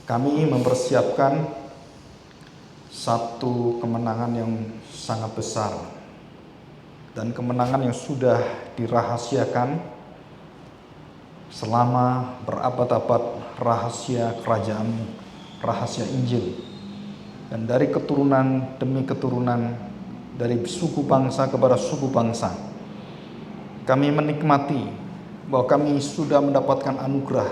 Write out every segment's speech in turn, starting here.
Kami mempersiapkan satu kemenangan yang sangat besar dan kemenangan yang sudah dirahasiakan selama berabad-abad, rahasia kerajaan, rahasia Injil. Dan dari keturunan demi keturunan, dari suku bangsa kepada suku bangsa, kami menikmati bahwa kami sudah mendapatkan anugerah,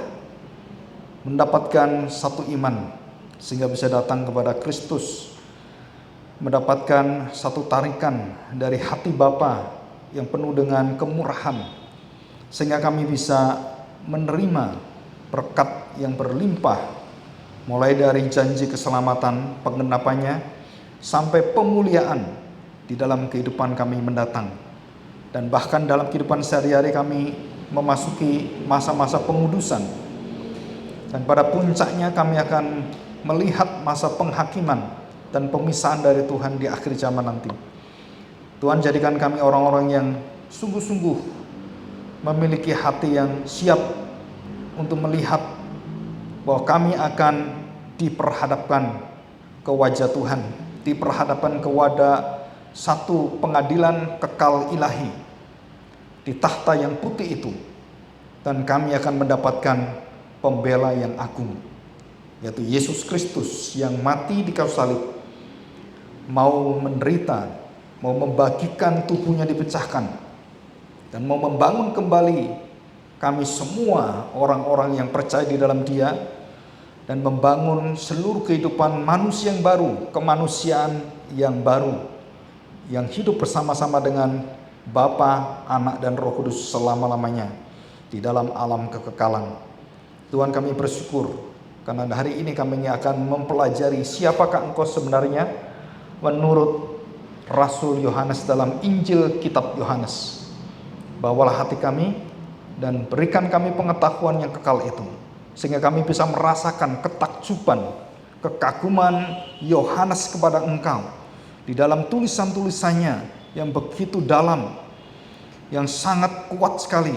mendapatkan satu iman, sehingga bisa datang kepada Kristus, mendapatkan satu tarikan dari hati Bapa yang penuh dengan kemurahan, sehingga kami bisa menerima berkat yang berlimpah, mulai dari janji keselamatan, penggenapannya, sampai pemuliaan di dalam kehidupan kami mendatang. Dan bahkan dalam kehidupan sehari-hari kami memasuki masa-masa pengudusan. Dan pada puncaknya kami akan melihat masa penghakiman dan pemisahan dari Tuhan di akhir zaman nanti. Tuhan jadikan kami orang-orang yang sungguh-sungguh memiliki hati yang siap untuk melihat bahwa kami akan diperhadapkan ke wajah Tuhan, diperhadapkan kepada satu pengadilan kekal ilahi di takhta yang putih itu, dan kami akan mendapatkan pembela yang agung, yaitu Yesus Kristus yang mati di kayu salib, mau menderita, mau membagikan tubuhnya dipecahkan, dan mau membangun kembali kami semua orang-orang yang percaya di dalam Dia, dan membangun seluruh kehidupan manusia yang baru, kemanusiaan yang baru, yang hidup bersama-sama dengan Bapa, Anak, dan Roh Kudus selama-lamanya di dalam alam kekekalan. Tuhan, kami bersyukur karena hari ini kami akan mempelajari siapakah Engkau sebenarnya menurut Rasul Yohanes dalam Injil Kitab Yohanes. Bawalah hati kami dan berikan kami pengetahuan yang kekal itu, sehingga kami bisa merasakan ketakjuban, kekaguman Yohanes kepada Engkau di dalam tulisan-tulisannya yang begitu dalam, yang sangat kuat sekali.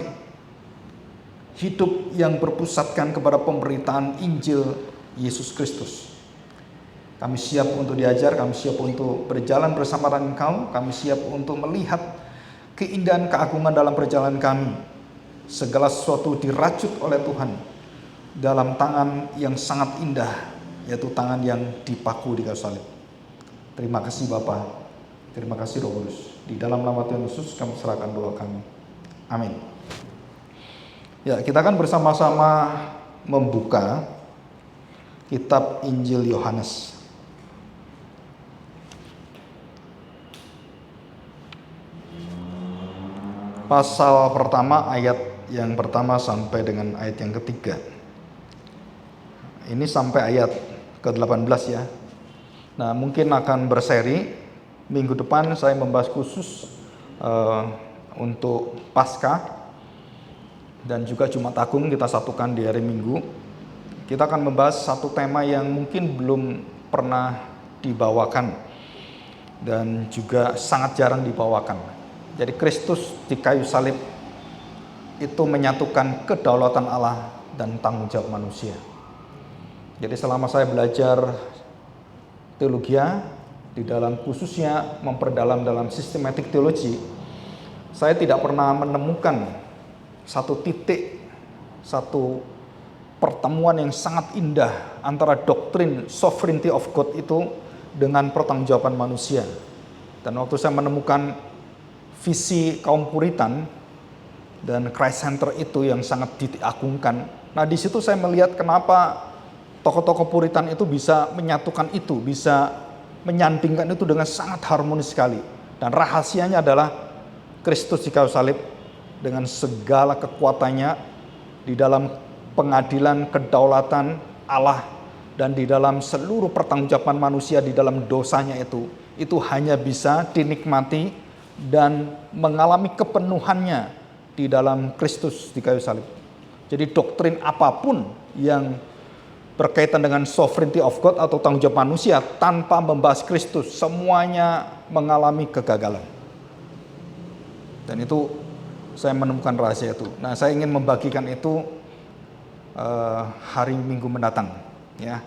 Hidup yang berpusatkan kepada pemberitaan Injil Yesus Kristus. Kami siap untuk diajar, kami siap untuk berjalan bersama dengan Engkau, kami siap untuk melihat keindahan keagungan dalam perjalanan kami. Segala sesuatu dirajut oleh Tuhan dalam tangan yang sangat indah, yaitu tangan yang dipaku di kayu salib. Terima kasih Bapa, terima kasih Roh Kudus. Di dalam nama Tuhan Yesus kami serahkan doa kami. Amin. Ya, kita akan bersama-sama membuka kitab Injil Yohanes. Pasal pertama, ayat yang pertama sampai dengan ayat yang ketiga. Ini sampai ayat ke-18 ya. Nah, mungkin akan berseri. Minggu depan saya membahas khusus untuk Paskah, dan juga Jumat Agung kita satukan di hari Minggu. Kita akan membahas satu tema yang mungkin belum pernah dibawakan dan juga sangat jarang dibawakan. Jadi Kristus di kayu salib itu menyatukan kedaulatan Allah dan tanggung jawab manusia. Jadi selama saya belajar teologi, di dalam khususnya memperdalam dalam sistematik teologi, saya tidak pernah menemukan satu titik, satu pertemuan yang sangat indah antara doktrin sovereignty of God itu dengan pertanggungjawaban manusia. Dan waktu saya menemukan visi kaum Puritan dan Christ Center itu yang sangat diagungkan, nah di situ saya melihat kenapa tokoh-tokoh Puritan itu bisa menyatukan itu, bisa menyandingkan itu dengan sangat harmonis sekali. Dan rahasianya adalah Kristus di kayu salib dengan segala kekuatannya di dalam pengadilan kedaulatan Allah dan di dalam seluruh pertanggungjawaban manusia di dalam dosanya itu hanya bisa dinikmati dan mengalami kepenuhannya di dalam Kristus di kayu salib. Jadi doktrin apapun yang berkaitan dengan sovereignty of God atau tanggung jawab manusia tanpa membahas Kristus, semuanya mengalami kegagalan. Dan itu saya menemukan rahasia itu. Nah, saya ingin membagikan itu hari Minggu mendatang. ya.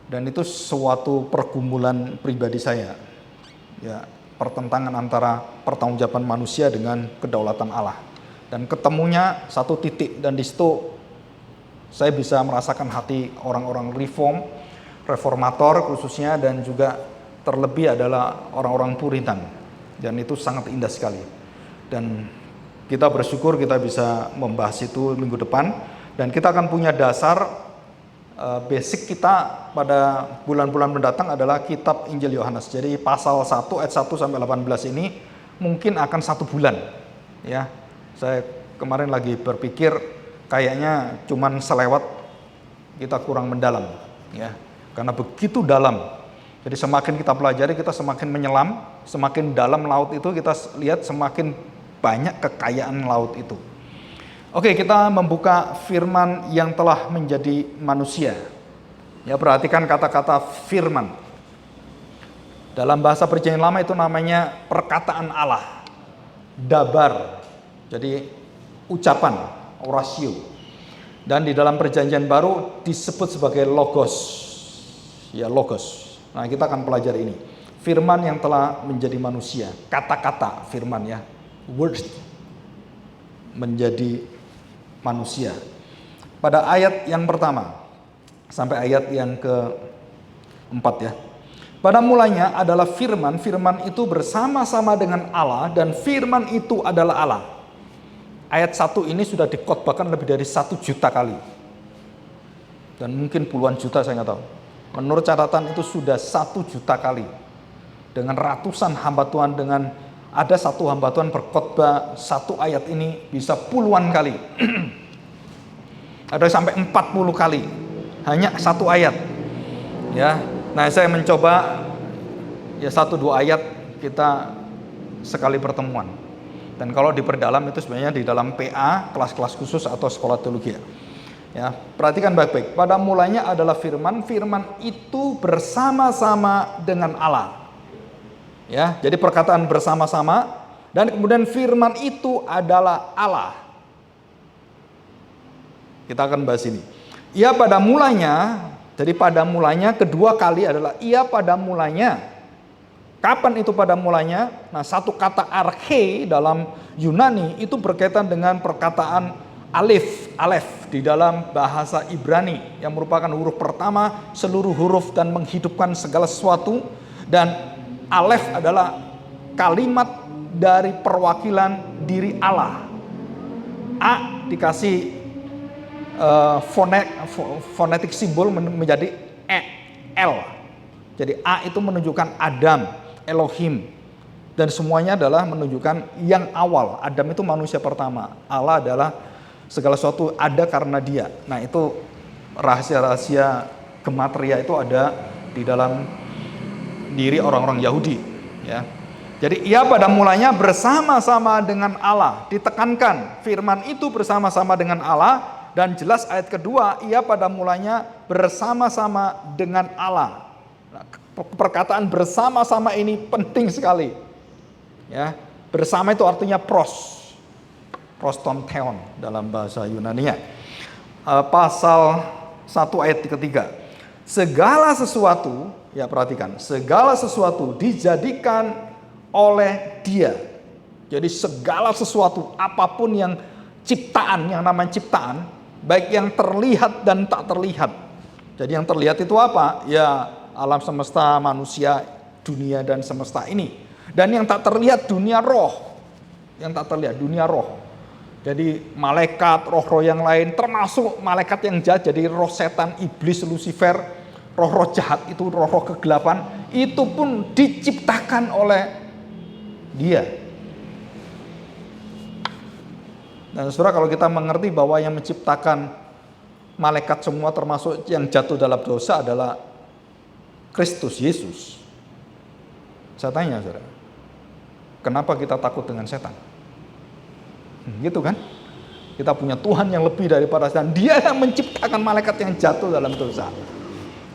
Dan itu suatu pergumulan pribadi saya, ya, pertentangan antara pertanggungjawaban manusia dengan kedaulatan Allah. Dan ketemunya satu titik, dan di situ saya bisa merasakan hati orang-orang reformator khususnya, dan juga terlebih adalah orang-orang Puritan. Dan itu sangat indah sekali. Dan kita bersyukur kita bisa membahas itu minggu depan, dan kita akan punya dasar basic kita pada bulan-bulan mendatang adalah kitab Injil Yohanes. Jadi pasal 1 ayat 1 sampai 18 ini mungkin akan 1 bulan, ya. Saya kemarin lagi berpikir kayaknya cuman selewat, kita kurang mendalam, ya. Karena begitu dalam. Jadi semakin kita pelajari, kita semakin menyelam, semakin dalam laut itu kita lihat semakin banyak kekayaan laut itu. Oke, kita membuka firman yang telah menjadi manusia. Ya, perhatikan kata-kata firman. Dalam bahasa Perjanjian Lama itu namanya perkataan Allah. Dabar. Jadi ucapan, orasio. Dan di dalam Perjanjian Baru disebut sebagai logos. Ya, logos. Nah, kita akan pelajari ini. Firman yang telah menjadi manusia. Kata-kata firman, ya. Word menjadi manusia. Pada ayat yang pertama sampai ayat yang keempat, ya. Pada mulanya adalah firman, firman itu bersama-sama dengan Allah, dan firman itu adalah Allah. Ayat 1 ini sudah dikhotbahkan lebih dari 1 juta kali. Dan mungkin puluhan juta, saya nggak tahu. Menurut catatan itu sudah 1 juta kali. Dengan ratusan hamba Tuhan, dengan ada satu hamba Tuhan berkhotbah 1 ayat ini bisa puluhan kali. Ada sampai 40 kali. Hanya 1 ayat. Ya. Nah, saya mencoba ya 1-2 ayat kita sekali pertemuan. Dan kalau diperdalam itu sebenarnya di dalam PA, kelas-kelas khusus atau sekolah teologi. Ya, perhatikan baik-baik. Pada mulanya adalah firman, firman itu bersama-sama dengan Allah. Ya, jadi perkataan bersama-sama, dan kemudian firman itu adalah Allah. Kita akan bahas ini. Ia pada mulanya, jadi pada mulanya kedua kali adalah ia pada mulanya. Kapan itu pada mulanya? Nah, satu kata arche dalam Yunani itu berkaitan dengan perkataan alif di dalam bahasa Ibrani yang merupakan huruf pertama seluruh huruf dan menghidupkan segala sesuatu. Dan Alef adalah kalimat dari perwakilan diri Allah. A dikasih fonetik simbol menjadi L. Jadi A itu menunjukkan Adam, Elohim. Dan semuanya adalah menunjukkan yang awal. Adam itu manusia pertama. Allah adalah segala sesuatu ada karena dia. Nah, itu rahasia-rahasia gematria itu ada di dalam diri orang-orang Yahudi, ya. Jadi ia pada mulanya bersama-sama dengan Allah, ditekankan firman itu bersama-sama dengan Allah, dan jelas ayat kedua ia pada mulanya bersama-sama dengan Allah. Nah, perkataan bersama-sama ini penting sekali, ya. Bersama itu artinya prostontheon dalam bahasa Yunani-nya. Pasal 1 ayat ketiga. Segala sesuatu, ya perhatikan, segala sesuatu dijadikan oleh Dia. Jadi segala sesuatu, apapun yang ciptaan, yang namanya ciptaan, baik yang terlihat dan tak terlihat. Jadi yang terlihat itu apa? Ya alam semesta, manusia, dunia dan semesta ini. Dan yang tak terlihat dunia roh. Yang tak terlihat dunia roh. Jadi malaikat, roh-roh yang lain, termasuk malaikat yang jahat, jadi roh setan, iblis, Lucifer, roh-roh jahat itu, roh-roh kegelapan, itu pun diciptakan oleh Dia. Dan saudara, kalau kita mengerti bahwa yang menciptakan malaikat semua termasuk yang jatuh dalam dosa adalah Kristus Yesus. Saya tanya saudara, kenapa kita takut dengan setan? Gitu kan? Kita punya Tuhan yang lebih daripada setan. Dia yang menciptakan malaikat yang jatuh dalam dosa.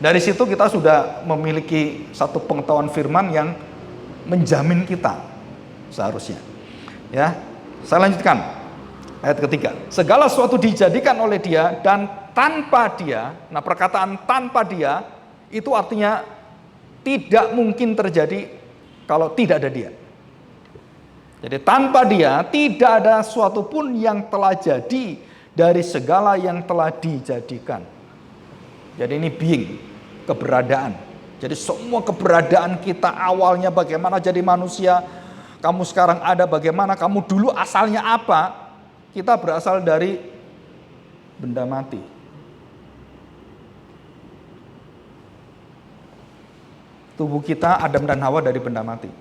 Dari situ kita sudah memiliki satu pengetahuan firman yang menjamin kita seharusnya. Ya, saya lanjutkan ayat ketiga. Segala sesuatu dijadikan oleh Dia dan tanpa dia, nah perkataan tanpa dia itu artinya tidak mungkin terjadi kalau tidak ada dia. Jadi tanpa dia tidak ada suatu pun yang telah jadi dari segala yang telah dijadikan. Jadi ini being, keberadaan. Jadi semua keberadaan kita awalnya bagaimana jadi manusia, kamu sekarang ada bagaimana, kamu dulu asalnya apa, kita berasal dari benda mati. Tubuh kita Adam dan Hawa dari benda mati.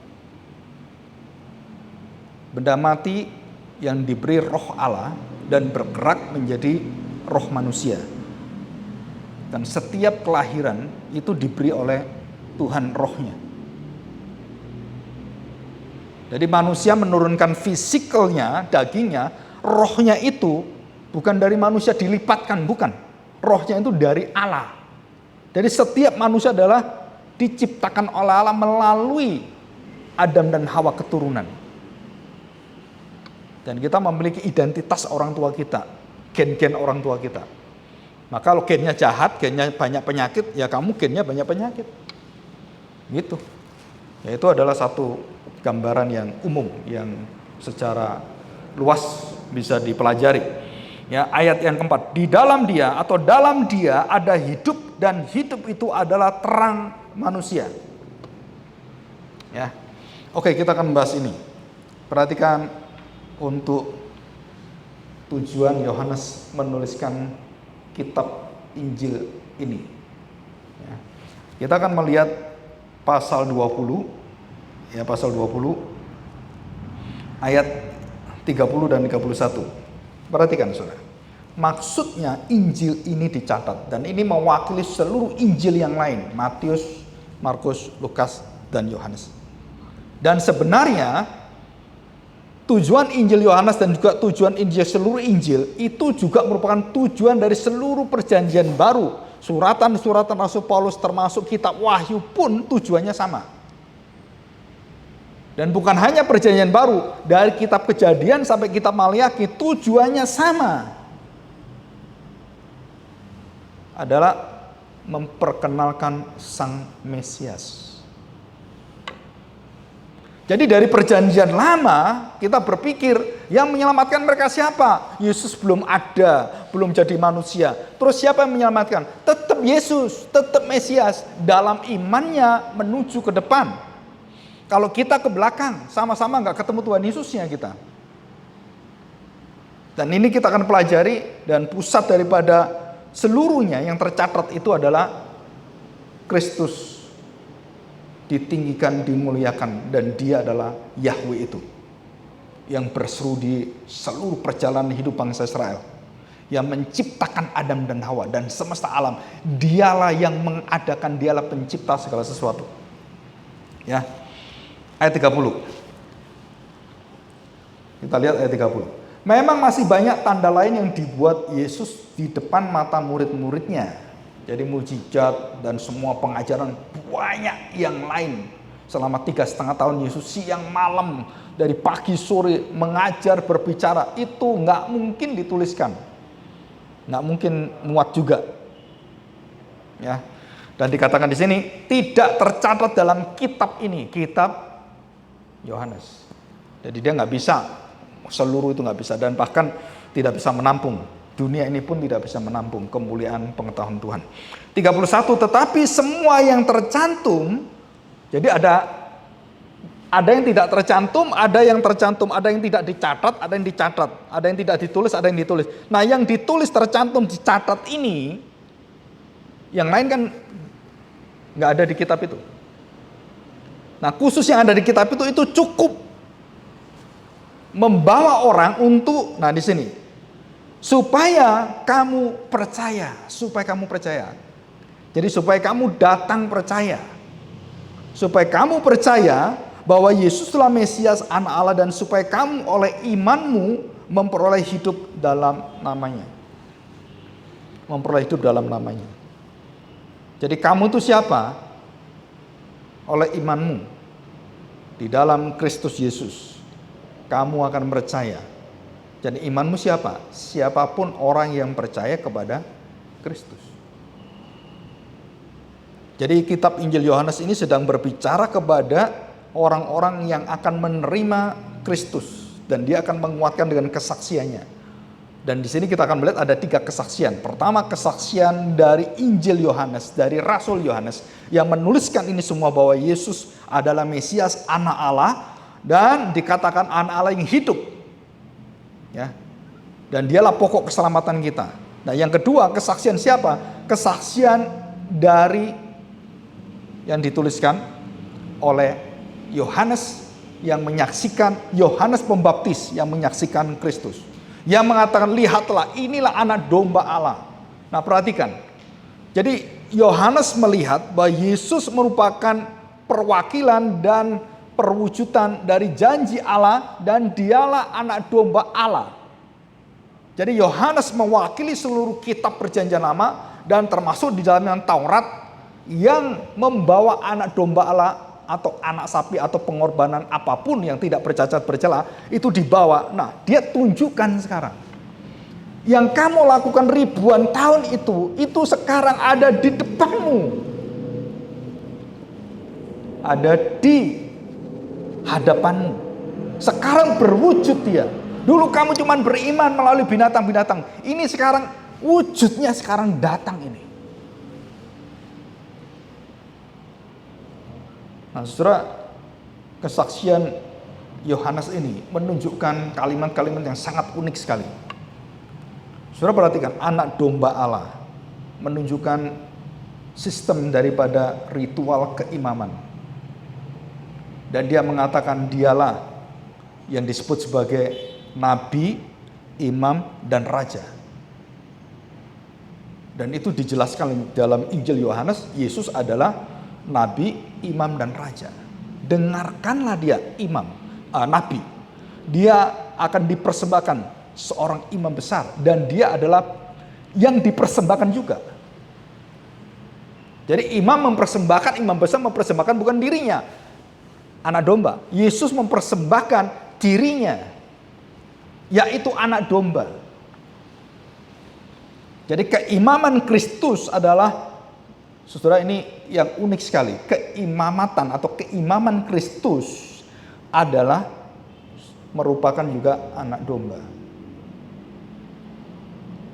Benda mati yang diberi roh Allah dan bergerak menjadi roh manusia. Dan setiap kelahiran itu diberi oleh Tuhan rohnya. Jadi manusia menurunkan fisikalnya, dagingnya, rohnya itu bukan dari manusia dilipatkan, bukan. Rohnya itu dari Allah. Jadi setiap manusia adalah diciptakan oleh Allah melalui Adam dan Hawa keturunan. Dan kita memiliki identitas orang tua kita, gen-gen orang tua kita. Maka kalau gennya jahat, gennya banyak penyakit, ya kamu gennya banyak penyakit. Gitu. Ya, itu adalah satu gambaran yang umum, yang secara luas bisa dipelajari. Ya, ayat yang keempat, di dalam dia atau dalam dia ada hidup dan hidup itu adalah terang manusia. Ya. Oke, kita akan membahas ini. Perhatikan untuk tujuan Yohanes menuliskan kitab Injil ini. Ya. Kita akan melihat pasal 20, ya pasal 20, ayat 30 dan 31. Perhatikan saudara. Maksudnya Injil ini dicatat, dan ini mewakili seluruh Injil yang lain, Matius, Markus, Lukas, dan Yohanes. Dan sebenarnya tujuan Injil Yohanes dan juga tujuan Injil seluruh Injil itu juga merupakan tujuan dari seluruh perjanjian baru. Suratan-suratan Rasul Paulus termasuk kitab Wahyu pun tujuannya sama. Dan bukan hanya perjanjian baru, dari kitab Kejadian sampai kitab Maliaki tujuannya sama. Adalah memperkenalkan Sang Mesias. Jadi dari perjanjian lama kita berpikir yang menyelamatkan mereka siapa? Yesus belum ada, belum jadi manusia. Terus siapa yang menyelamatkan? Tetap Yesus, tetap Mesias. Dalam imannya menuju ke depan. Kalau kita ke belakang, sama-sama nggak ketemu Tuhan Yesusnya kita. Dan ini kita akan pelajari, dan pusat daripada seluruhnya yang tercatat itu adalah Kristus ditinggikan, dimuliakan, dan dia adalah Yahweh itu yang berseru di seluruh perjalanan hidup bangsa Israel, yang menciptakan Adam dan Hawa dan semesta alam. Dialah yang mengadakan, dialah pencipta segala sesuatu. Ya, ayat 30. Kita lihat ayat 30. Memang masih banyak tanda lain yang dibuat Yesus di depan mata murid-muridnya. Jadi mujizat dan semua pengajaran banyak yang lain. Selama 3,5 tahun Yesus siang malam, dari pagi sore mengajar, berbicara. Itu nggak mungkin dituliskan, nggak mungkin muat juga. Ya. Dan dikatakan di sini tidak tercatat dalam kitab ini, kitab Yohanes. Jadi dia nggak bisa, seluruh itu nggak bisa, dan bahkan tidak bisa menampung. Dunia ini pun tidak bisa menampung kemuliaan pengetahuan Tuhan. 31, tetapi semua yang tercantum, jadi ada yang tidak tercantum, ada yang tercantum, ada yang tidak dicatat, ada yang dicatat, ada yang tidak ditulis, ada yang ditulis. Nah, yang ditulis, tercantum, dicatat ini, yang lain kan nggak ada di kitab itu. Nah, khusus yang ada di kitab itu cukup membawa orang untuk, nah di sini, supaya kamu percaya, supaya kamu percaya. Jadi supaya kamu datang percaya. Supaya kamu percaya bahwa Yesuslah Mesias, Anak Allah, dan supaya kamu oleh imanmu memperoleh hidup dalam namanya. Memperoleh hidup dalam namanya. Jadi kamu itu siapa? Oleh imanmu di dalam Kristus Yesus, kamu akan percaya. Jadi imanmu siapa? Siapapun orang yang percaya kepada Kristus. Jadi kitab Injil Yohanes ini sedang berbicara kepada orang-orang yang akan menerima Kristus, dan dia akan menguatkan dengan kesaksiannya. Dan di sini kita akan melihat ada 3 kesaksian. Pertama, kesaksian dari Injil Yohanes, dari Rasul Yohanes yang menuliskan ini semua, bahwa Yesus adalah Mesias, anak Allah, dan dikatakan anak Allah yang hidup. Ya. Dan dialah pokok keselamatan kita. Nah, yang kedua, kesaksian siapa? Kesaksian dari yang dituliskan oleh Yohanes yang menyaksikan, Yohanes Pembaptis yang menyaksikan Kristus. Yang mengatakan, lihatlah, inilah anak domba Allah. Nah, perhatikan. Jadi Yohanes melihat bahwa Yesus merupakan perwakilan dan perwujudan dari janji Allah, dan dialah anak domba Allah. Jadi Yohanes mewakili seluruh kitab perjanjian lama, dan termasuk di dalamnya Taurat, yang membawa anak domba Allah atau anak sapi atau pengorbanan apapun yang tidak bercacat bercela itu dibawa. Nah, dia tunjukkan sekarang yang kamu lakukan ribuan tahun itu sekarang ada di depanmu, ada di hadapanmu, sekarang berwujud dia. Dulu kamu cuma beriman melalui binatang-binatang, ini sekarang wujudnya sekarang datang ini. Nah, saudara, kesaksian Yohanes ini menunjukkan kalimat-kalimat yang sangat unik sekali. Saudara perhatikan, anak domba Allah menunjukkan sistem daripada ritual keimaman. Dan dia mengatakan dialah yang disebut sebagai nabi, imam, dan raja. Dan itu dijelaskan dalam Injil Yohanes, Yesus adalah nabi, imam, dan raja. Dengarkanlah dia, imam, nabi. Dia akan dipersembahkan seorang imam besar, dan dia adalah yang dipersembahkan juga. Jadi imam mempersembahkan, imam besar mempersembahkan bukan dirinya, anak domba. Yesus mempersembahkan dirinya, yaitu anak domba. Jadi keimaman Kristus adalah, saudara, ini yang unik sekali. Keimamatan atau keimaman Kristus adalah merupakan juga anak domba.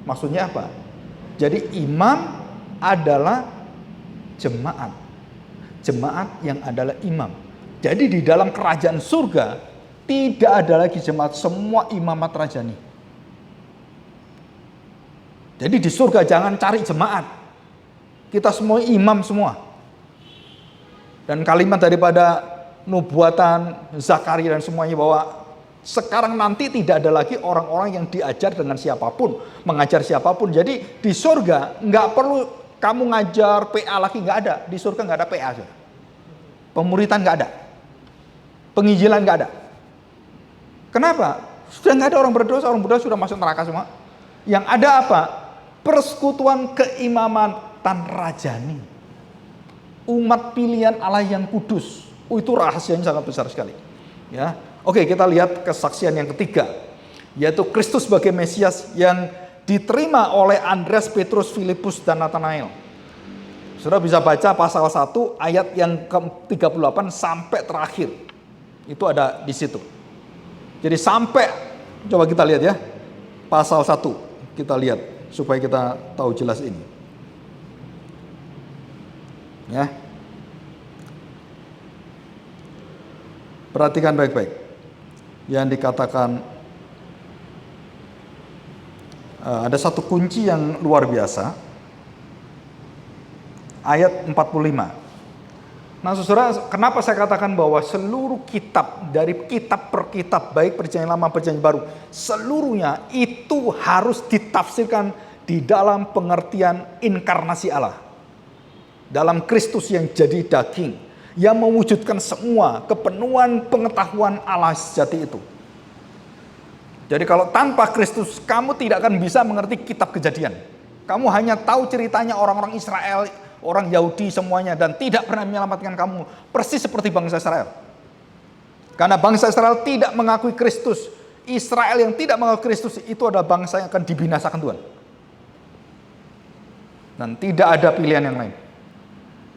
Maksudnya apa? Jadi imam adalah jemaat. Jemaat yang adalah imam. Jadi di dalam kerajaan surga tidak ada lagi jemaat, semua imamat rajani. Jadi di surga jangan cari jemaat. Kita semua imam semua. Dan kalimat daripada nubuatan Zakaria dan semuanya, bahwa sekarang nanti tidak ada lagi orang-orang yang diajar dengan siapapun, mengajar siapapun. Jadi di surga nggak perlu kamu ngajar PA lagi, nggak ada. Di surga nggak ada PA. Pemuritan nggak ada. Penginjilan nggak ada. Kenapa? Sudah nggak ada orang berdosa sudah masuk neraka semua. Yang ada apa? Persekutuan keimaman tan rajani. Umat pilihan Allah yang kudus. Itu rahasianya sangat besar sekali. Ya. Oke, kita lihat kesaksian yang ketiga, yaitu Kristus sebagai Mesias yang diterima oleh Andreas, Petrus, Filipus, dan Nathanael. Saudara bisa baca pasal 1 ayat yang ke-38 sampai terakhir. Itu ada di situ. Jadi sampai, coba kita lihat ya, pasal 1 kita lihat supaya kita tahu jelas ini. Ya. Perhatikan baik-baik. Yang dikatakan ada satu kunci yang luar biasa. Ayat 45. Nah, saudara, kenapa saya katakan bahwa seluruh kitab, dari kitab per kitab, baik perjanjian lama, perjanjian baru, seluruhnya itu harus ditafsirkan di dalam pengertian inkarnasi Allah. Dalam Kristus yang jadi daging, yang mewujudkan semua kepenuhan pengetahuan Allah sejati itu. Jadi kalau tanpa Kristus, kamu tidak akan bisa mengerti kitab Kejadian. Kamu hanya tahu ceritanya orang-orang Israel, orang Yahudi semuanya, dan tidak pernah menyelamatkan kamu. Persis seperti bangsa Israel. Karena bangsa Israel tidak mengakui Kristus. Israel yang tidak mengakui Kristus itu adalah bangsa yang akan dibinasakan Tuhan. Dan tidak ada pilihan yang lain.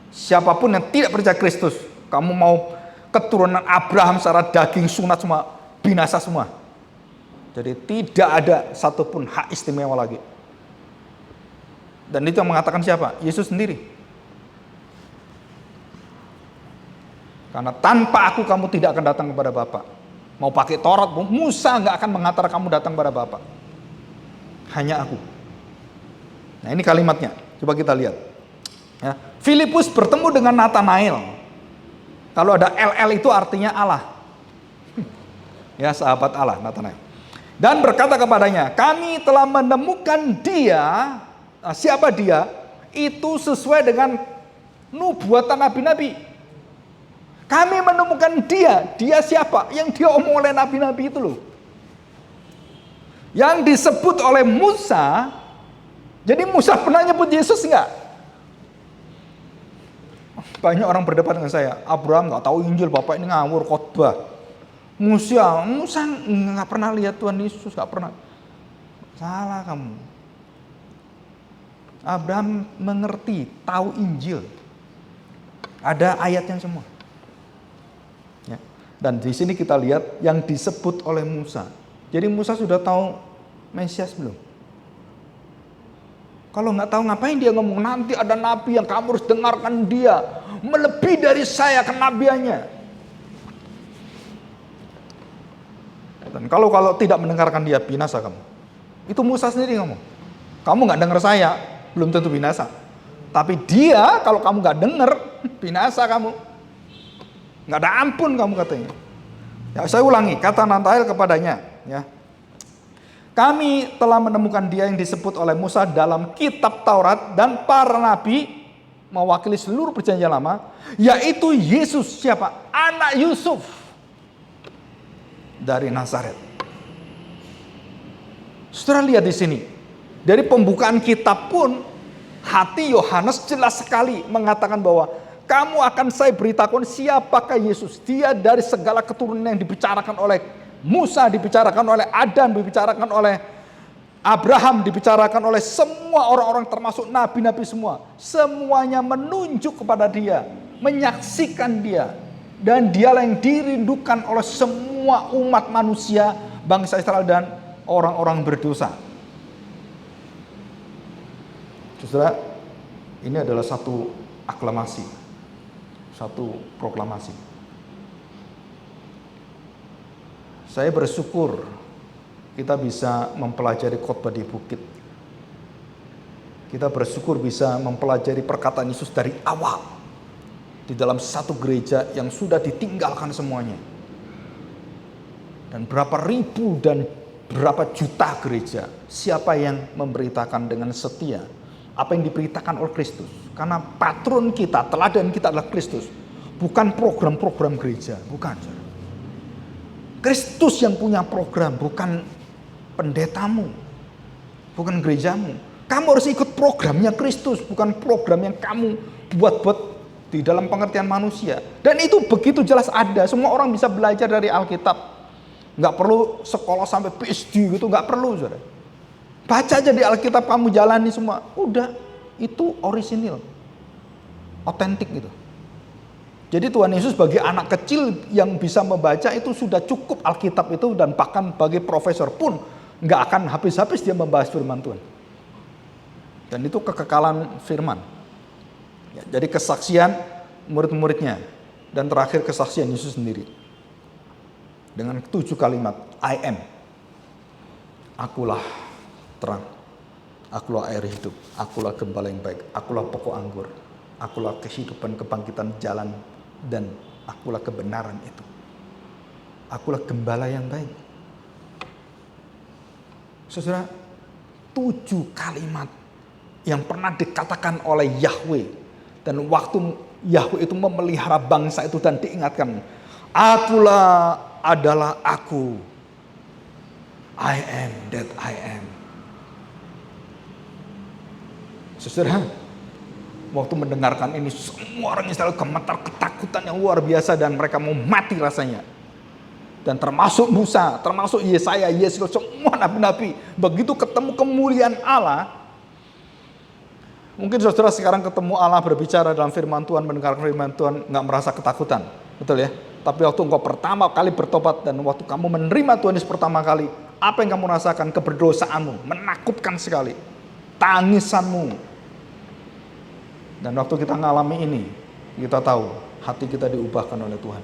Siapapun yang tidak percaya Kristus, kamu mau keturunan Abraham secara daging sunat semua, binasa semua. Jadi tidak ada satupun hak istimewa lagi. Dan itu yang mengatakan siapa? Yesus sendiri. Karena tanpa aku kamu tidak akan datang kepada Bapa. Mau pakai Taurat, Musa nggak akan mengantar kamu datang kepada Bapa. Hanya aku. Nah ini kalimatnya. Coba kita lihat. Ya. Filipus bertemu dengan Nathanael. Kalau ada LL itu artinya Allah. Ya, sahabat Allah, Nathanael. Dan berkata kepadanya, kami telah menemukan dia. Nah, siapa dia? Itu sesuai dengan nubuatan nabi-nabi. Kami menemukan dia. Dia siapa? Yang dia omong oleh nabi-nabi itu loh. Yang disebut oleh Musa. Jadi Musa pernah nyebut Yesus enggak? Banyak orang berdebat dengan saya. Abraham nggak tahu Injil, Bapak ini ngawur khotbah. Musa nggak pernah lihat Tuhan Yesus, nggak pernah. Salah kamu. Abraham mengerti, tahu Injil. Ada ayatnya semua. Ya. Dan di sini kita lihat yang disebut oleh Musa. Jadi Musa sudah tahu Mesias belum? Kalau nggak tahu ngapain dia ngomong, nanti ada nabi yang kamu harus dengarkan dia, melebihi dari saya kenabiannya. Dan kalau tidak mendengarkan dia, binasa kamu. Itu Musa sendiri ngomong. Kamu nggak dengar saya, belum tentu binasa. Tapi dia, kalau kamu nggak dengar, binasa kamu. Nggak ada ampun kamu katanya. Ya, saya ulangi, kata Nathanael kepadanya, ya. Kami telah menemukan dia yang disebut oleh Musa dalam kitab Taurat dan para nabi, mewakili seluruh perjanjian lama, yaitu Yesus. Siapa? Anak Yusuf dari Nazaret. Saudara lihat di sini, dari pembukaan kitab pun hati Yohanes jelas sekali mengatakan bahwa kamu akan saya beritakan siapakah Yesus. Dia dari segala keturunan yang dibicarakan oleh Musa, dibicarakan oleh Adam, dibicarakan oleh Abraham, dibicarakan oleh semua orang-orang termasuk nabi-nabi semua. Semuanya menunjuk kepada dia, menyaksikan dia. Dan dialah yang dirindukan oleh semua umat manusia, bangsa Israel dan orang-orang berdosa. Saudara, ini adalah satu aklamasi, satu proklamasi. Saya bersyukur kita bisa mempelajari khotbah di bukit. Kita bersyukur bisa mempelajari perkataan Yesus dari awal. Di dalam satu gereja yang sudah ditinggalkan semuanya. Dan berapa ribu dan berapa juta gereja. Siapa yang memberitakan dengan setia apa yang diberitakan oleh Kristus. Karena patron kita, teladan kita adalah Kristus. Bukan program-program gereja, bukan. Kristus yang punya program, bukan pendetamu, bukan gerejamu. Kamu harus ikut programnya Kristus, bukan program yang kamu buat-buat di dalam pengertian manusia. Dan itu begitu jelas ada, semua orang bisa belajar dari Alkitab. Nggak perlu sekolah sampai PhD gitu, nggak perlu, saudara. Baca aja di Alkitab, kamu jalani semua. Udah, itu orisinil, otentik gitu. Jadi Tuhan Yesus bagi anak kecil yang bisa membaca itu sudah cukup Alkitab itu, dan bahkan bagi profesor pun nggak akan habis-habis dia membahas firman Tuhan. Dan itu kekekalan firman. Ya, jadi kesaksian murid-muridnya dan terakhir kesaksian Yesus sendiri. Dengan 7 kalimat, I am. Akulah terang. Akulah air hidup. Akulah gembala yang baik. Akulah pokok anggur. Akulah kehidupan, kebangkitan, jalan, dan akulah kebenaran itu. Akulah gembala yang baik. Saudara, 7 kalimat yang pernah dikatakan oleh Yahweh. Dan waktu Yahweh itu memelihara bangsa itu dan diingatkan, akulah adalah aku. I am that I am. Saudara, waktu mendengarkan ini, semua orang Israel gemetar ketakutan yang luar biasa dan mereka mau mati rasanya. Dan termasuk Musa, termasuk Yesaya, Yesus, semua nabi-nabi. Begitu ketemu kemuliaan Allah, Mungkin saudara sekarang ketemu Allah berbicara dalam firman Tuhan, mendengar firman Tuhan, nggak merasa ketakutan. Betul ya? Tapi waktu engkau pertama kali bertobat dan waktu kamu menerima Tuhan Yesus pertama kali, apa yang kamu rasakan? Keberdosaanmu, menakutkan sekali. Tangisanmu. Dan waktu kita ngalami ini, kita tahu hati kita diubahkan oleh Tuhan.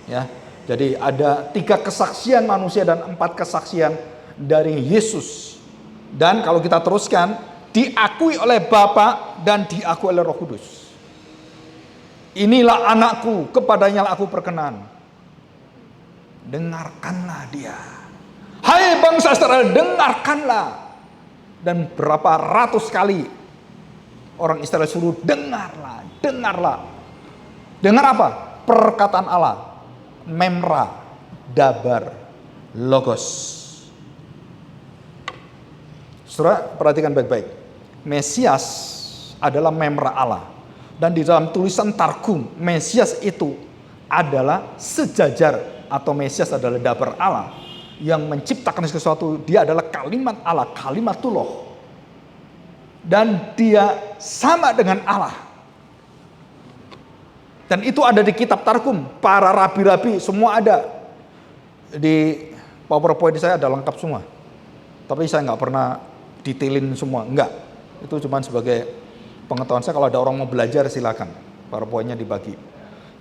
Ya, jadi ada 3 kesaksian manusia dan 4 kesaksian dari Yesus. Dan kalau kita teruskan, diakui oleh Bapa dan diakui oleh Roh Kudus. Inilah anakku, kepadanya aku berkenan. Dengarkanlah dia. Hai bangsa Israel, dengarkanlah. Dan berapa ratus kali orang Israel suruh dengarlah, dengarlah. Dengar apa? Perkataan Allah. Memra, dabar, logos. Saudara, perhatikan baik-baik. Mesias adalah memra Allah. Dan di dalam tulisan Targum, Mesias itu adalah sejajar, atau Mesias adalah dabar Allah yang menciptakan sesuatu. Dia adalah kalimat Allah, kalimatullah. Dan dia sama dengan Allah. Dan itu ada di kitab Targum. Para rabi-rabi semua ada. Di PowerPoint saya ada lengkap semua. Tapi saya nggak pernah detailin semua. Enggak. Itu cuma sebagai pengetahuan saya. Kalau ada orang mau belajar silakan. PowerPoint-nya dibagi.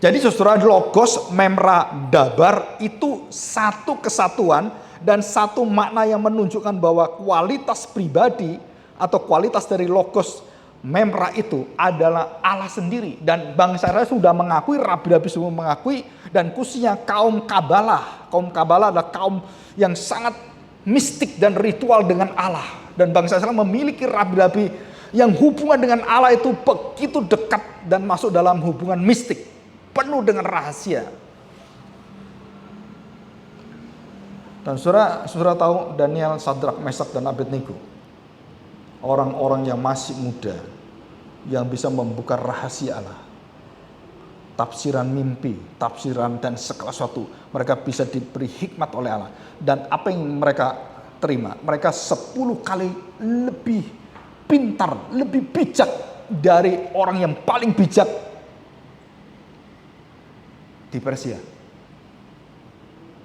Jadi saudara, logos, memra, dabar itu satu kesatuan dan satu makna yang menunjukkan bahwa kualitas pribadi atau kualitas dari logos memra itu adalah Allah sendiri. Dan bangsa Israel sudah mengakui, rabi-rabi semua mengakui, dan khususnya kaum Kabalah. Kaum Kabalah adalah kaum yang sangat mistik dan ritual dengan Allah. Dan bangsa Israel memiliki rabi-rabi yang hubungan dengan Allah itu begitu dekat dan masuk dalam hubungan mistik, penuh dengan rahasia. Dan saudara tahu Daniel, Sadrak, Mesak, dan Abednego, orang-orang yang masih muda, yang bisa membuka rahasia Allah. Tafsiran mimpi, tafsiran dan segala sesuatu. Mereka bisa diberi hikmat oleh Allah. Dan apa yang mereka terima? Mereka 10 kali lebih pintar, lebih bijak dari orang yang paling bijak di Persia.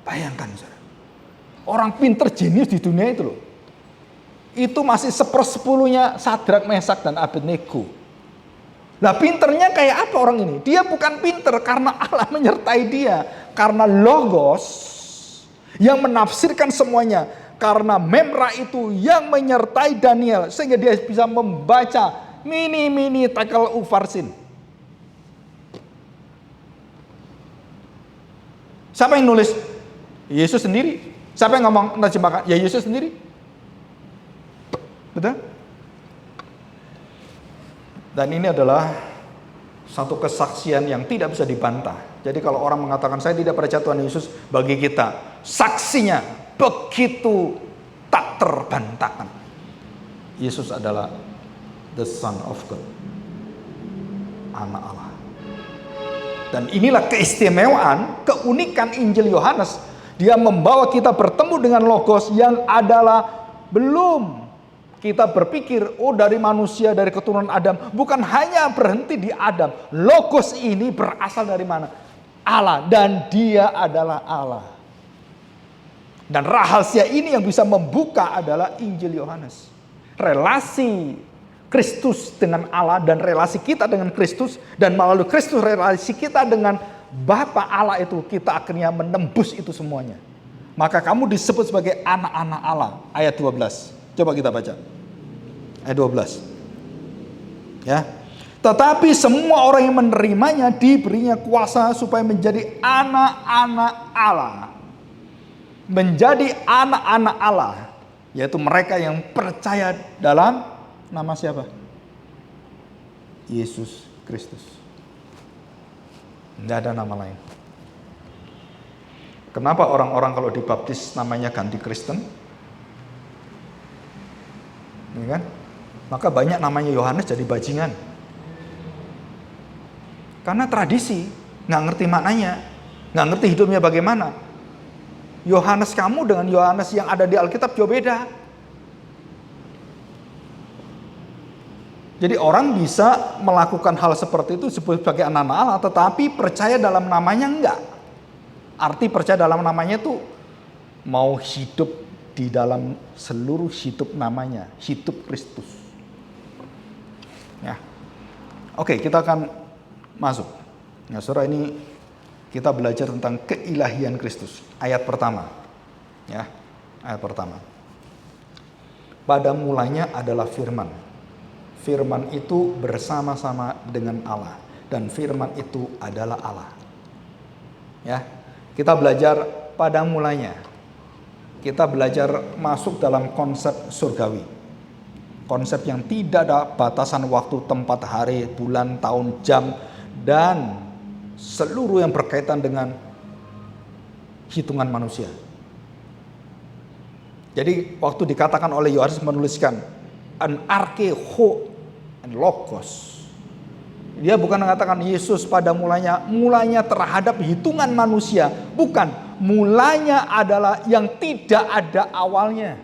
Bayangkan saudara. Orang pintar jenius di dunia itu loh. Itu masih 1/10-nya Sadrak, Mesak, dan Abednego. Nah, pinternya kayak apa orang ini? Dia bukan pinter karena Allah menyertai dia. Karena logos yang menafsirkan semuanya. Karena memra itu yang menyertai Daniel. Sehingga dia bisa membaca mini tekel ufarsin. Siapa yang nulis? Yesus sendiri. Siapa yang ngomong terjemahkan? Ya Yesus sendiri. Betul? Dan ini adalah satu kesaksian yang tidak bisa dibantah. Jadi kalau orang mengatakan saya tidak percaya Tuhan Yesus, bagi kita saksinya begitu tak terbantahkan. Yesus adalah the Son of God, anak Allah. Dan inilah keistimewaan, keunikan Injil Yohanes. Dia membawa kita bertemu dengan Logos yang adalah belum kita berpikir, oh dari manusia, dari keturunan Adam. Bukan hanya berhenti di Adam. Logos ini berasal dari mana? Allah. Dan dia adalah Allah. Dan rahasia ini yang bisa membuka adalah Injil Yohanes. Relasi Kristus dengan Allah dan relasi kita dengan Kristus. Dan melalui Kristus relasi kita dengan Bapa Allah itu, kita akhirnya menembus itu semuanya. Maka kamu disebut sebagai anak-anak Allah. Ayat 12. Coba kita baca. Ayat 12. Ya. Tetapi semua orang yang menerimanya diberinya kuasa supaya menjadi anak-anak Allah. Menjadi anak-anak Allah. Yaitu mereka yang percaya dalam nama siapa? Yesus Kristus. Tidak ada nama lain. Kenapa orang-orang kalau dibaptis namanya ganti Kristen? Ya kan? Maka banyak namanya Yohanes jadi bajingan. Karena tradisi, nggak ngerti maknanya, nggak ngerti hidupnya bagaimana. Yohanes kamu dengan Yohanes yang ada di Alkitab jauh beda. Jadi orang bisa melakukan hal seperti itu disebut sebagai anak Allah, tetapi percaya dalam namanya enggak. Arti percaya dalam namanya itu mau hidup di dalam seluruh hidup namanya, hidup Kristus. Ya. Oke, kita akan masuk. Nah, saudara, ini kita belajar tentang keilahian Kristus. Ayat pertama. Ya, ayat pertama. Pada mulanya adalah firman. Firman itu bersama-sama dengan Allah, dan firman itu adalah Allah. Ya, kita belajar pada mulanya. Kita belajar masuk dalam konsep surgawi. Konsep yang tidak ada batasan waktu, tempat, hari, bulan, tahun, jam, dan seluruh yang berkaitan dengan hitungan manusia. Jadi waktu dikatakan oleh Yohanes menuliskan an arche ho an logos, dia bukan mengatakan Yesus pada mulanya terhadap hitungan manusia, bukan. Mulanya adalah yang tidak ada awalnya.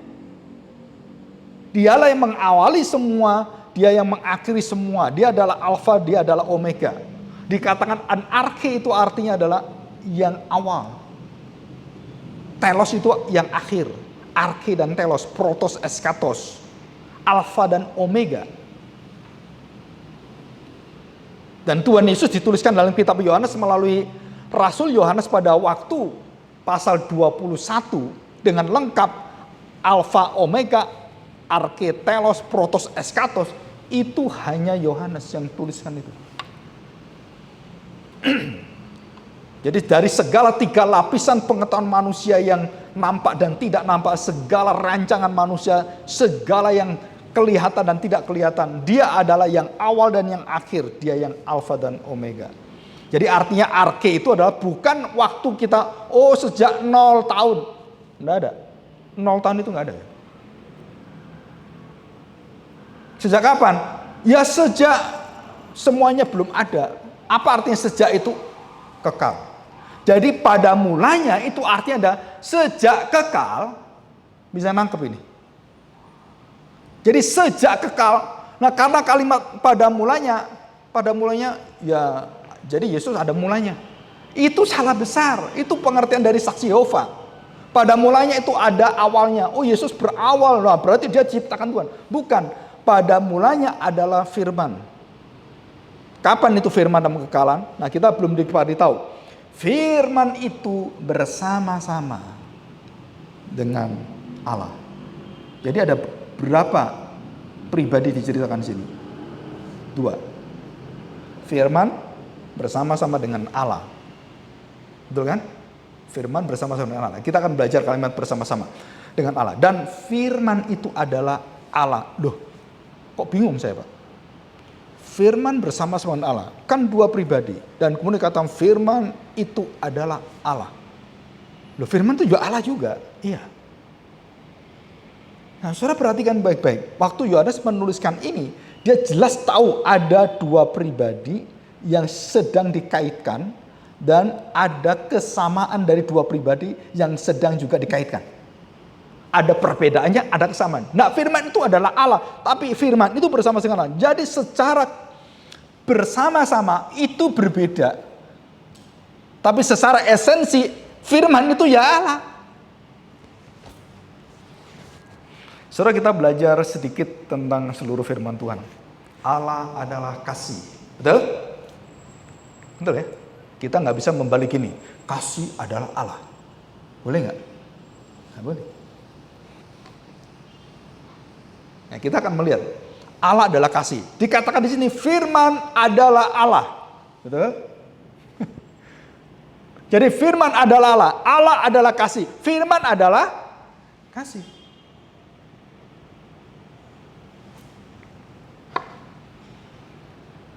Dialah yang mengawali semua, dia yang mengakhiri semua. Dia adalah alfa, dia adalah omega. Dikatakan an arche itu artinya adalah yang awal. Telos itu yang akhir. Arche dan telos, protos eskatos, alfa dan omega. Dan Tuhan Yesus dituliskan dalam kitab Yohanes melalui Rasul Yohanes pada waktu pasal 21 dengan lengkap alfa omega, arche, telos, protos eskatos. Itu hanya Yohanes yang tuliskan itu. Jadi dari segala 3 lapisan pengetahuan manusia yang nampak dan tidak nampak, segala rancangan manusia, segala yang kelihatan dan tidak kelihatan, dia adalah yang awal dan yang akhir, dia yang alfa dan omega. Jadi artinya arche itu adalah bukan waktu kita sejak 0 tahun. Enggak ada. 0 tahun itu enggak ada. Sejak kapan? Ya sejak semuanya belum ada. Apa artinya sejak itu? Kekal. Jadi pada mulanya itu artinya ada sejak kekal. Bisa nangkep ini. Jadi sejak kekal. Nah, karena kalimat pada mulanya ya, jadi Yesus ada mulanya. Itu salah besar. Itu pengertian dari saksi Yehova. Pada mulanya itu ada awalnya. Oh, Yesus berawal. Nah, berarti dia ciptakan Tuhan. Bukan. Pada mulanya adalah firman. Kapan itu firman dan kekekalan? Nah, kita belum diberitahu. Firman itu bersama-sama dengan Allah. Jadi ada berapa pribadi diceritakan di sini? 2. Firman bersama-sama dengan Allah. Betul kan? Firman bersama-sama dengan Allah. Kita akan belajar kalimat bersama-sama dengan Allah. Dan firman itu adalah Allah. Loh, kok bingung saya, Pak? Firman bersama-sama dengan Allah. Kan 2 pribadi. Dan kemudian kata firman itu adalah Allah. Loh, firman itu juga Allah juga. Iya. Nah, saudara perhatikan baik-baik. Waktu Yohanes menuliskan ini, dia jelas tahu ada 2 pribadi yang sedang dikaitkan. Dan ada kesamaan dari 2 pribadi yang sedang juga dikaitkan. Ada perbedaannya, ada kesamaan. Nah, firman itu adalah Allah. Tapi firman itu bersama dengan Allah. Jadi secara bersama-sama itu berbeda. Tapi secara esensi, firman itu ya Allah. Saudara, kita belajar sedikit tentang seluruh firman Tuhan. Allah adalah kasih. Betul? Betul ya? Kita nggak bisa membalik ini. Kasih adalah Allah. Boleh nggak? Nggak boleh. Nah, kita akan melihat Allah adalah kasih. Dikatakan di sini firman adalah Allah. Betul? Jadi firman adalah Allah. Allah adalah kasih. Firman adalah kasih.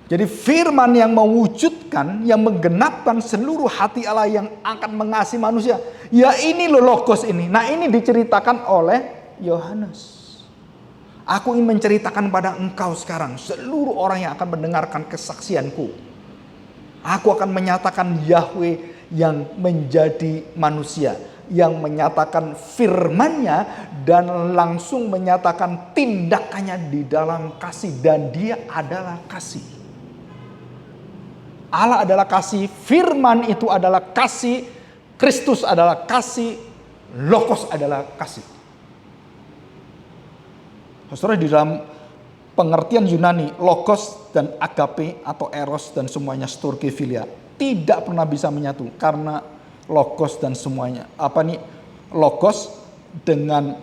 Jadi firman yang mewujudkan, yang menggenapkan seluruh hati Allah yang akan mengasihi manusia. Ya ini loh logos ini. Nah, ini diceritakan oleh Yohanes. Aku ingin menceritakan pada engkau sekarang, seluruh orang yang akan mendengarkan kesaksianku. Aku akan menyatakan Yahweh yang menjadi manusia. yang menyatakan firman-Nya dan langsung menyatakan tindakannya di dalam kasih, dan Dia adalah kasih. Allah adalah kasih, firman itu adalah kasih, Kristus adalah kasih, Logos adalah kasih. Saudara, di dalam pengertian Yunani, Logos dan agape atau eros dan semuanya storge philia tidak pernah bisa menyatu, karena Logos dan semuanya. Logos dengan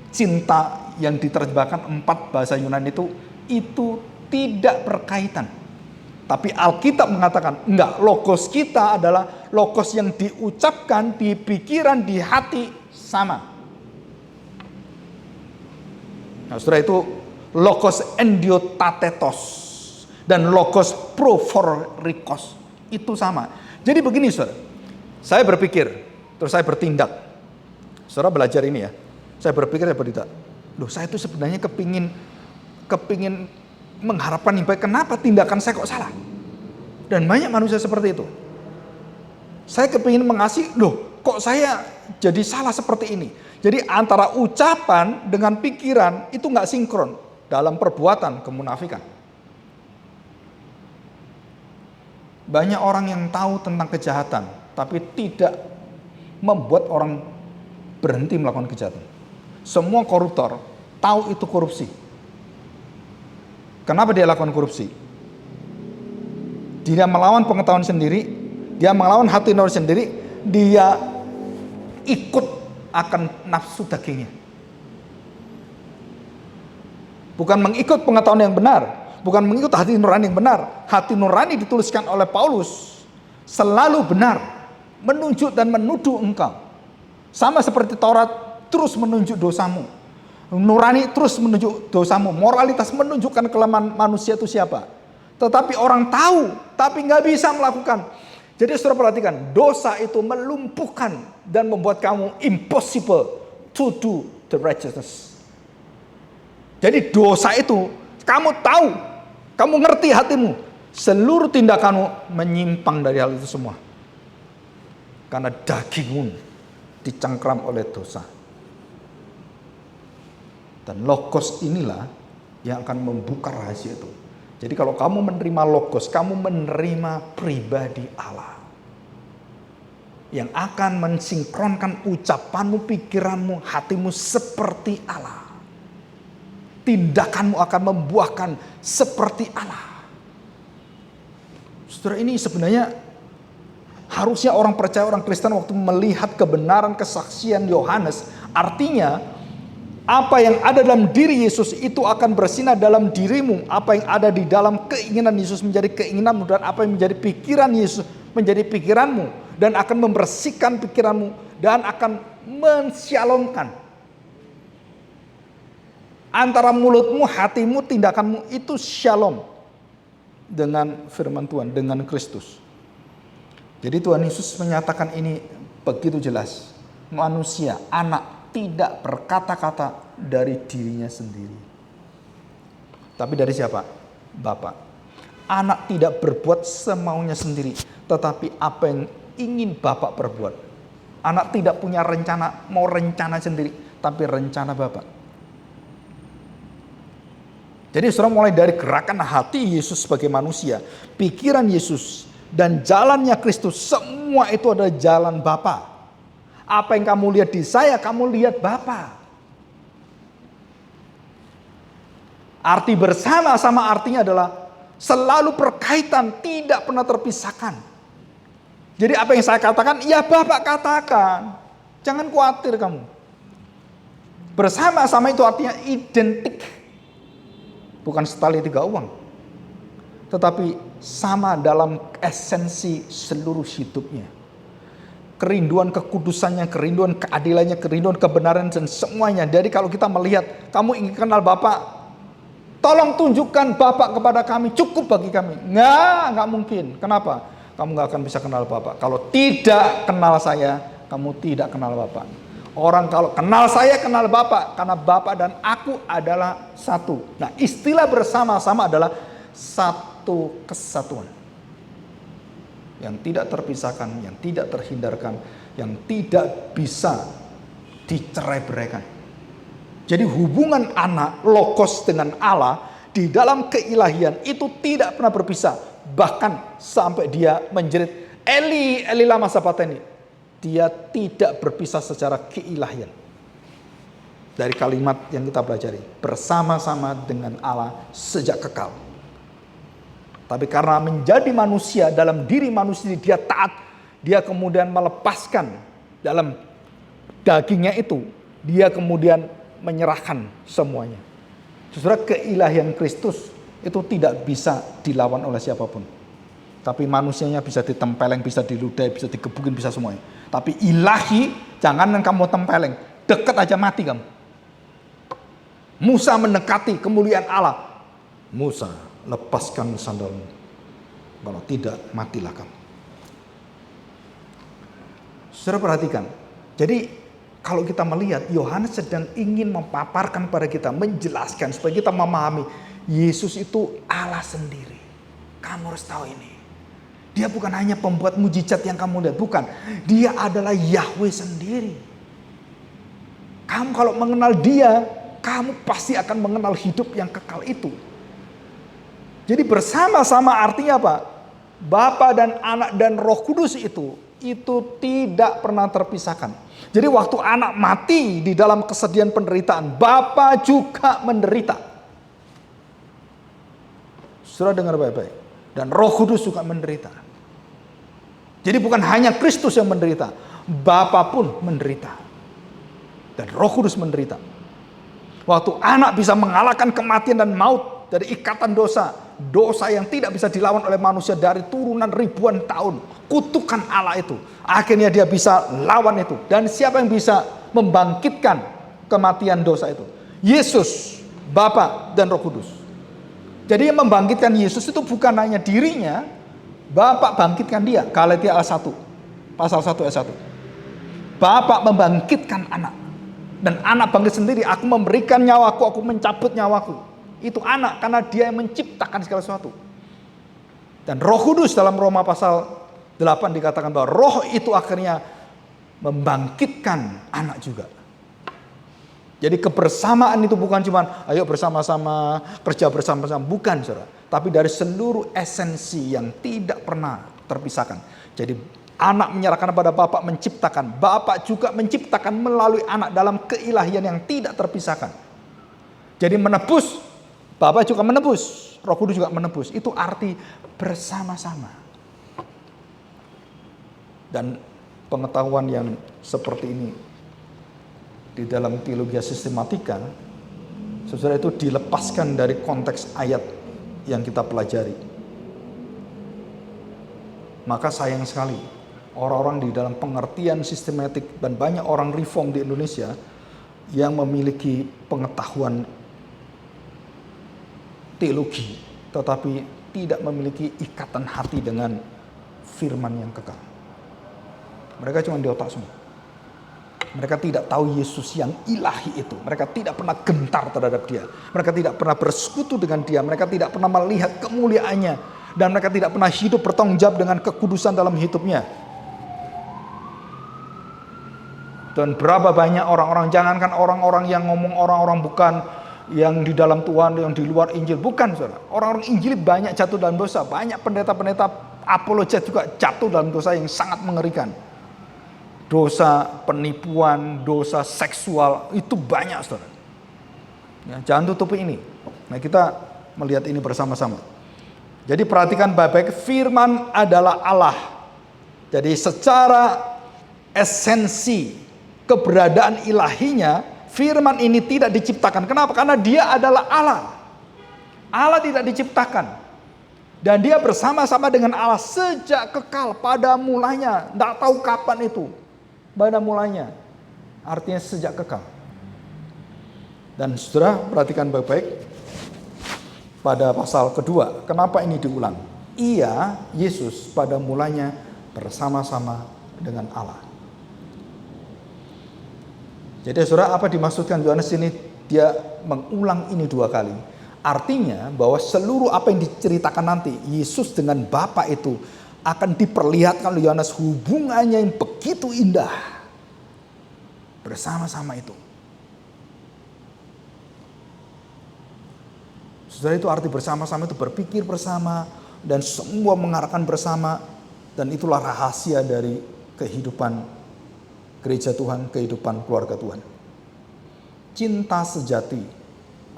cinta yang diterjemahkan 4 bahasa Yunani itu tidak berkaitan. Tapi Alkitab mengatakan, enggak, Logos kita adalah Logos yang diucapkan di pikiran, di hati sama. Nah, saudara, itu Logos endiotatetos dan Logos prophorikos itu sama. Jadi begini, saudara, saya berpikir, terus saya bertindak. Saudara belajar ini ya, saya berpikir, saya bertindak. Saya itu sebenarnya kepingin mengharapkan yang baik, kenapa tindakan saya kok salah? Dan banyak manusia seperti itu. Saya kepingin mengasihi, kok saya jadi salah seperti ini? Jadi antara ucapan dengan pikiran itu nggak sinkron dalam perbuatan kemunafikan. Banyak orang yang tahu tentang kejahatan, tapi tidak membuat orang berhenti melakukan kejahatan. Semua koruptor tahu itu korupsi. Kenapa dia lakukan korupsi? Dia melawan pengetahuan sendiri, dia melawan hati nurani sendiri, dia ikut akan nafsu dagingnya. Bukan mengikut pengetahuan yang benar, bukan mengikut hati nurani yang benar. Hati nurani dituliskan oleh Paulus selalu benar, menunjuk dan menuduh engkau. Sama seperti Taurat terus menunjuk dosamu. Nurani terus menunjuk dosamu. Moralitas menunjukkan kelemahan manusia itu siapa. Tetapi orang tahu, tapi nggak bisa melakukan. Jadi saudara perhatikan, dosa itu melumpuhkan dan membuat kamu impossible to do the righteousness. Jadi dosa itu, kamu tahu, kamu ngerti hatimu, seluruh tindakanmu menyimpang dari hal itu semua. Karena dagingmu dicengkram oleh dosa. Dan Logos inilah yang akan membuka rahasia itu. Jadi kalau kamu menerima Logos, kamu menerima pribadi Allah. Yang akan mensinkronkan ucapanmu, pikiranmu, hatimu seperti Allah. Tindakanmu akan membuahkan seperti Allah. Saudara, ini sebenarnya harusnya orang percaya, orang Kristen waktu melihat kebenaran kesaksian Yohanes, artinya apa yang ada dalam diri Yesus itu akan bersinar dalam dirimu. Apa yang ada di dalam keinginan Yesus menjadi keinginanmu, dan apa yang menjadi pikiran Yesus menjadi pikiranmu, dan akan membersihkan pikiranmu dan akan mensyalomkan antara mulutmu, hatimu, tindakanmu itu shalom dengan firman Tuhan, dengan Kristus. Jadi Tuhan Yesus menyatakan ini begitu jelas. Manusia, anak, tidak berkata-kata dari dirinya sendiri, tapi dari siapa? Bapa. Anak tidak berbuat semaunya sendiri, tetapi apa yang ingin Bapa perbuat. Anak tidak punya rencana, mau rencana sendiri, tapi rencana Bapa. Jadi saudara, mulai dari gerakan hati Yesus sebagai manusia, pikiran Yesus, dan jalannya Kristus, semua itu adalah jalan Bapa. Apa yang kamu lihat di saya, kamu lihat Bapa. Arti bersama-sama artinya adalah selalu berkaitan, tidak pernah terpisahkan. Jadi apa yang saya katakan, ya Bapak katakan. Jangan khawatir kamu. Bersama-sama itu artinya identik. Bukan setali tiga uang. Tetapi sama dalam esensi seluruh hidupnya. Kerinduan kekudusannya, kerinduan keadilannya, kerinduan kebenaran dan semuanya. Jadi kalau kita melihat, kamu ingin kenal Bapak, tolong tunjukkan Bapak kepada kami, cukup bagi kami. Nggak mungkin. Kenapa? Kamu nggak akan bisa kenal Bapak. Kalau tidak kenal saya, kamu tidak kenal Bapak. Orang kalau kenal saya, kenal Bapak. Karena Bapak dan aku adalah satu. Nah, istilah bersama-sama adalah satu kesatuan. Yang tidak terpisahkan, yang tidak terhindarkan, yang tidak bisa dicerai-beraikan. Jadi hubungan anak logos dengan Allah di dalam keilahian itu tidak pernah berpisah. Bahkan sampai dia menjerit, Eli, Eli lama sabachthani. Dia tidak berpisah secara keilahian. Dari kalimat yang kita pelajari, bersama-sama dengan Allah sejak kekal. Tapi karena menjadi manusia, dalam diri manusia dia taat, dia kemudian melepaskan dalam dagingnya itu, dia kemudian menyerahkan semuanya. Saudara, keilahian Kristus itu tidak bisa dilawan oleh siapapun. Tapi manusianya bisa ditempeleng, bisa diludahi, bisa digebukin, bisa semuanya. Tapi ilahi, jangan kamu tempeleng, dekat aja mati kamu. Musa mendekati kemuliaan Allah. Musa, lepaskan sandalmu. Kalau tidak, matilah kamu. Saudara perhatikan. Jadi kalau kita melihat, Yohanes sedang ingin memaparkan pada kita, menjelaskan supaya kita memahami Yesus itu Allah sendiri. Kamu harus tahu ini. Dia bukan hanya pembuat mujizat yang kamu lihat, bukan. Dia adalah Yahweh sendiri. Kamu kalau mengenal dia, kamu pasti akan mengenal hidup yang kekal itu. Jadi bersama-sama artinya apa? Bapa dan Anak dan Roh Kudus itu tidak pernah terpisahkan. Jadi waktu anak mati di dalam kesedihan penderitaan, Bapa juga menderita. Saudara dengar baik-baik. Dan Roh Kudus juga menderita. Jadi bukan hanya Kristus yang menderita, Bapa pun menderita. Dan Roh Kudus menderita. Waktu anak bisa mengalahkan kematian dan maut dari ikatan dosa, dosa yang tidak bisa dilawan oleh manusia dari turunan ribuan tahun, kutukan Allah itu, akhirnya dia bisa lawan itu. Dan siapa yang bisa membangkitkan kematian dosa itu? Yesus, Bapa dan Roh Kudus. Jadi yang membangkitkan Yesus itu bukan hanya dirinya, Bapa bangkitkan dia. Galatia 1, pasal 1 ayat 1. Bapa membangkitkan anak. Dan anak bangkit sendiri, aku memberikan nyawaku, aku mencabut nyawaku. Itu anak, karena dia yang menciptakan segala sesuatu. Dan Roh Kudus dalam Roma pasal 8 dikatakan bahwa Roh itu akhirnya membangkitkan anak juga. Jadi kebersamaan itu bukan cuma ayo bersama-sama, kerja bersama-sama. Bukan, saudara. Tapi dari seluruh esensi yang tidak pernah terpisahkan. Jadi anak menyerahkan kepada Bapa menciptakan. Bapa juga menciptakan melalui anak dalam keilahian yang tidak terpisahkan. Jadi menebus, Bapa juga menebus. Roh Kudus juga menebus. Itu arti bersama-sama. Dan pengetahuan yang seperti ini di dalam teologi sistematika, saudara, itu dilepaskan dari konteks ayat yang kita pelajari. Maka sayang sekali orang-orang di dalam pengertian sistematik dan banyak orang reform di Indonesia yang memiliki pengetahuan teologi tetapi tidak memiliki ikatan hati dengan firman yang kekal. Mereka cuma di otak semua. Mereka tidak tahu Yesus yang ilahi itu. Mereka tidak pernah gentar terhadap dia. Mereka tidak pernah bersekutu dengan dia. Mereka tidak pernah melihat kemuliaannya. Dan mereka tidak pernah hidup bertanggung jawab dengan kekudusan dalam hidupnya. Dan berapa banyak orang-orang, jangankan orang-orang yang ngomong orang-orang bukan yang di dalam Tuhan, yang di luar Injil. Bukan, saudara. Orang-orang Injil banyak jatuh dalam dosa. Banyak pendeta-pendeta apologet juga jatuh dalam dosa yang sangat mengerikan. Dosa penipuan, dosa seksual, itu banyak, saudara. Ya, jangan tutupi ini. Nah, kita melihat ini bersama-sama. Jadi perhatikan baik-baik, firman adalah Allah. Jadi secara esensi keberadaan ilahinya, firman ini tidak diciptakan. Kenapa? Karena dia adalah Allah. Allah tidak diciptakan. Dan dia bersama-sama dengan Allah sejak kekal pada mulanya. Tidak tahu kapan itu. Pada mulanya. Artinya sejak kekal. Dan saudara perhatikan baik-baik. Pada pasal kedua. Kenapa ini diulang? Ia, Yesus pada mulanya bersama-sama dengan Allah. Jadi saudara, apa dimaksudkan Yohanes ini? Dia mengulang ini 2 kali. Artinya bahwa seluruh apa yang diceritakan nanti, Yesus dengan Bapa itu akan diperlihatkan oleh Yohanes hubungannya yang begitu indah bersama-sama itu. Saudara, itu arti bersama-sama itu berpikir bersama dan semua mengarahkan bersama, dan itulah rahasia dari kehidupan gereja Tuhan, kehidupan keluarga Tuhan. Cinta sejati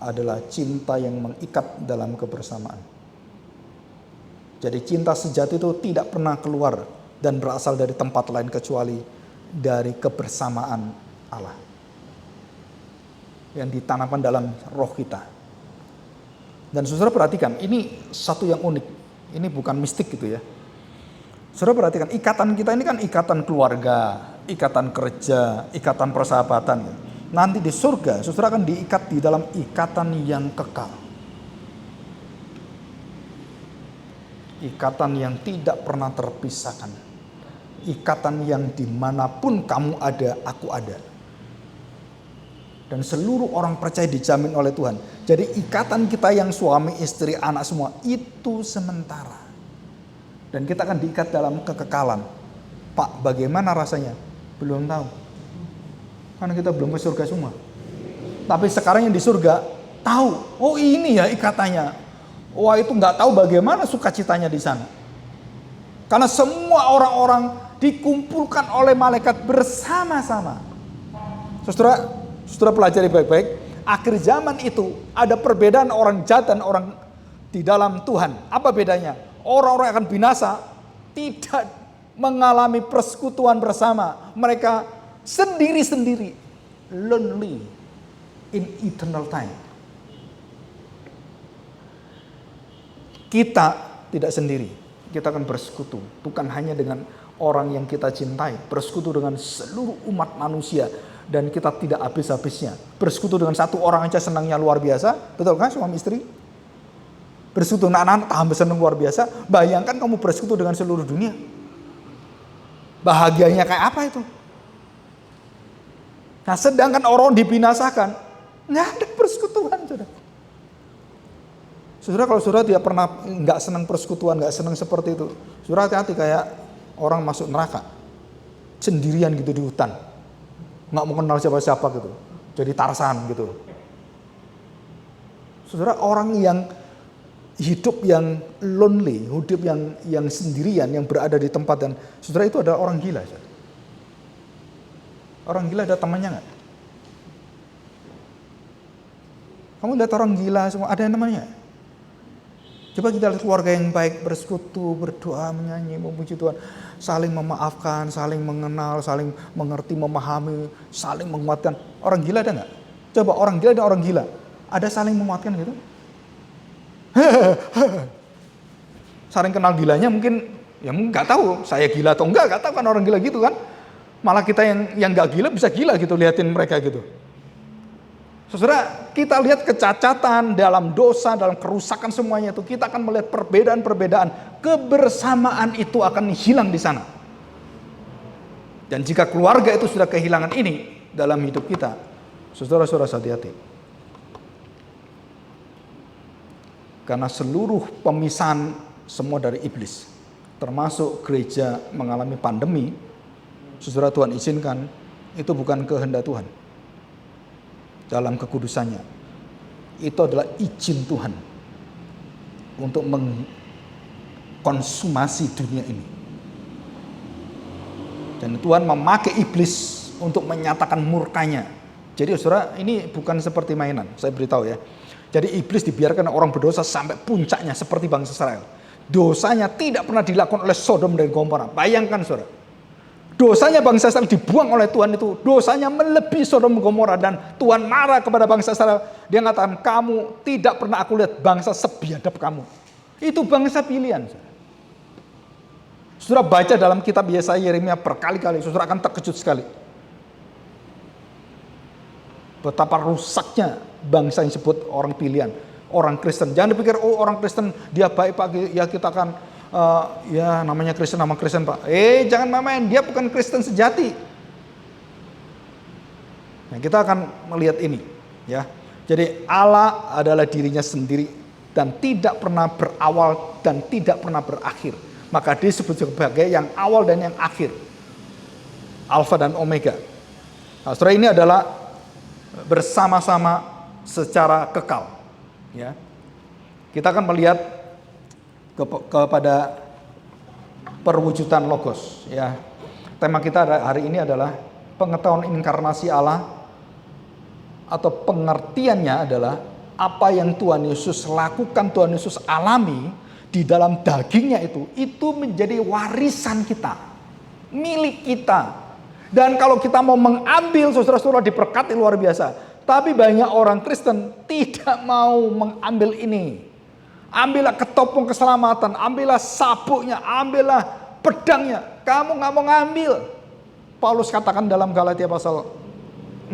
adalah cinta yang mengikat dalam kebersamaan. Jadi cinta sejati itu tidak pernah keluar dan berasal dari tempat lain kecuali dari kebersamaan Allah yang ditanamkan dalam roh kita. Dan saudara perhatikan, ini satu yang unik. Ini bukan mistik gitu ya. Saudara perhatikan, ikatan kita ini kan ikatan keluarga, ikatan kerja, ikatan persahabatan. Nanti di surga, saudara akan diikat di dalam ikatan yang kekal. Ikatan yang tidak pernah terpisahkan. Ikatan yang dimanapun kamu ada, aku ada. Dan seluruh orang percaya dijamin oleh Tuhan. Jadi ikatan kita yang suami, istri, anak semua itu sementara. Dan kita akan diikat dalam kekekalan. Pak, bagaimana rasanya? Belum tahu. Karena kita belum ke surga semua. Tapi sekarang yang di surga tahu. Oh, ini ya ikatannya. Wah, itu nggak tahu bagaimana sukacitanya di sana. Karena semua orang-orang dikumpulkan oleh malaikat bersama-sama. Saudara pelajari baik-baik. Akhir zaman itu ada perbedaan orang jahat dan orang di dalam Tuhan. Apa bedanya? Orang-orang akan binasa tidak mengalami persekutuan bersama. Mereka sendiri-sendiri. Lonely in eternal time. Kita tidak sendiri, kita akan bersekutu. Bukan hanya dengan orang yang kita cintai, bersekutu dengan seluruh umat manusia. Dan kita tidak habis-habisnya. Bersekutu dengan satu orang aja senangnya luar biasa. Betul kan suami istri? Bersekutu dengan anak-anak tambah senang luar biasa. Bayangkan kamu bersekutu dengan seluruh dunia. Bahagianya kayak apa itu? Nah, sedangkan orang dibinasakan, nggak ada persekutuan, saudara. Saudara, kalau saudara tidak pernah nggak senang persekutuan, nggak senang seperti itu, saudara hati-hati kayak orang masuk neraka, sendirian gitu di hutan, nggak mau kenal siapa-siapa gitu, jadi Tarsan gitu. Saudara, orang yang hidup yang lonely, hidup yang sendirian, yang berada di tempat, dan saudara itu adalah orang gila. Saudara. Orang gila ada temannya nggak? Kamu lihat orang gila semua, ada yang namanya? Coba kita lihat keluarga yang baik, bersekutu, berdoa, menyanyi, memuji Tuhan, saling memaafkan, saling mengenal, saling mengerti, memahami, saling menguatkan. Orang gila ada nggak? Coba orang gila dan orang gila, ada saling menguatkan gitu? Saling kenal gilanya mungkin, ya nggak tahu saya gila atau nggak tahu kan orang gila gitu kan? Malah kita yang nggak gila bisa gila gitu liatin mereka gitu. Saudara, kita lihat kecacatan dalam dosa, dalam kerusakan semuanya itu, kita akan melihat perbedaan-perbedaan. Kebersamaan itu akan hilang di sana. Dan jika keluarga itu sudah kehilangan ini dalam hidup kita, saudara-saudara hati-hati. Karena seluruh pemisahan semua dari iblis, termasuk gereja mengalami pandemi, saudara, Tuhan izinkan, itu bukan kehendak Tuhan. Dalam kekudusannya, itu adalah izin Tuhan untuk mengkonsumasi dunia ini. Dan Tuhan memakai iblis untuk menyatakan murkanya. Jadi saudara, ini bukan seperti mainan, saya beritahu ya. Jadi iblis dibiarkan orang berdosa sampai puncaknya seperti bangsa Israel. Dosanya tidak pernah dilakukan oleh Sodom dan Gomora. Bayangkan saudara. Dosanya bangsa Israel dibuang oleh Tuhan itu, dosanya melebihi Sodom dan Gomora, dan Tuhan marah kepada bangsa Israel. Dia mengatakan, kamu tidak pernah aku lihat bangsa sebiadab kamu. Itu bangsa pilihan. Saudara baca dalam kitab Yesaya, Yeremia berkali-kali, saudara akan terkejut sekali. Betapa rusaknya bangsa yang disebut orang pilihan, orang Kristen. Jangan dipikir, oh orang Kristen dia baik Pak, ya kita akan ya namanya Kristen, nama Kristen Pak. Jangan main, dia bukan Kristen sejati. Nah, kita akan melihat ini, ya. Jadi Allah adalah dirinya sendiri dan tidak pernah berawal dan tidak pernah berakhir. Maka disebut sebagai yang awal dan yang akhir. Alfa dan Omega. Nah, saudara, ini adalah bersama-sama secara kekal. Ya. Kita akan melihat kepada perwujudan Logos. Ya. Tema kita hari ini adalah pengetahuan inkarnasi Allah, atau pengertiannya adalah apa yang Tuhan Yesus lakukan, Tuhan Yesus alami di dalam dagingnya itu menjadi warisan kita, milik kita. Dan kalau kita mau mengambil, saudara-saudara, diberkati luar biasa. Tapi banyak orang Kristen tidak mau mengambil ini. Ambillah ketopong keselamatan, ambillah sabuknya, ambillah pedangnya. Kamu nggak mau ngambil. Paulus katakan dalam Galatia pasal 6.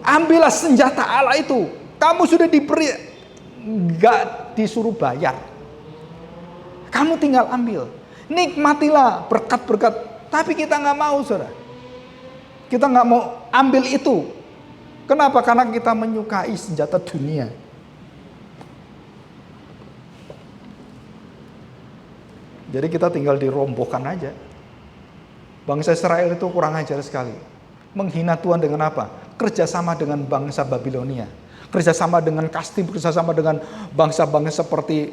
Ambillah senjata Allah itu. Kamu sudah diberi, nggak disuruh bayar. Kamu tinggal ambil. Nikmatilah berkat-berkat. Tapi kita nggak mau, saudara. Kita nggak mau ambil itu. Kenapa? Karena kita menyukai senjata dunia. Jadi kita tinggal dirobohkan aja. Bangsa Israel itu kurang ajar sekali. Menghina Tuhan dengan apa? Kerjasama dengan bangsa Babilonia. Kerjasama dengan Kastim, kerjasama dengan bangsa-bangsa seperti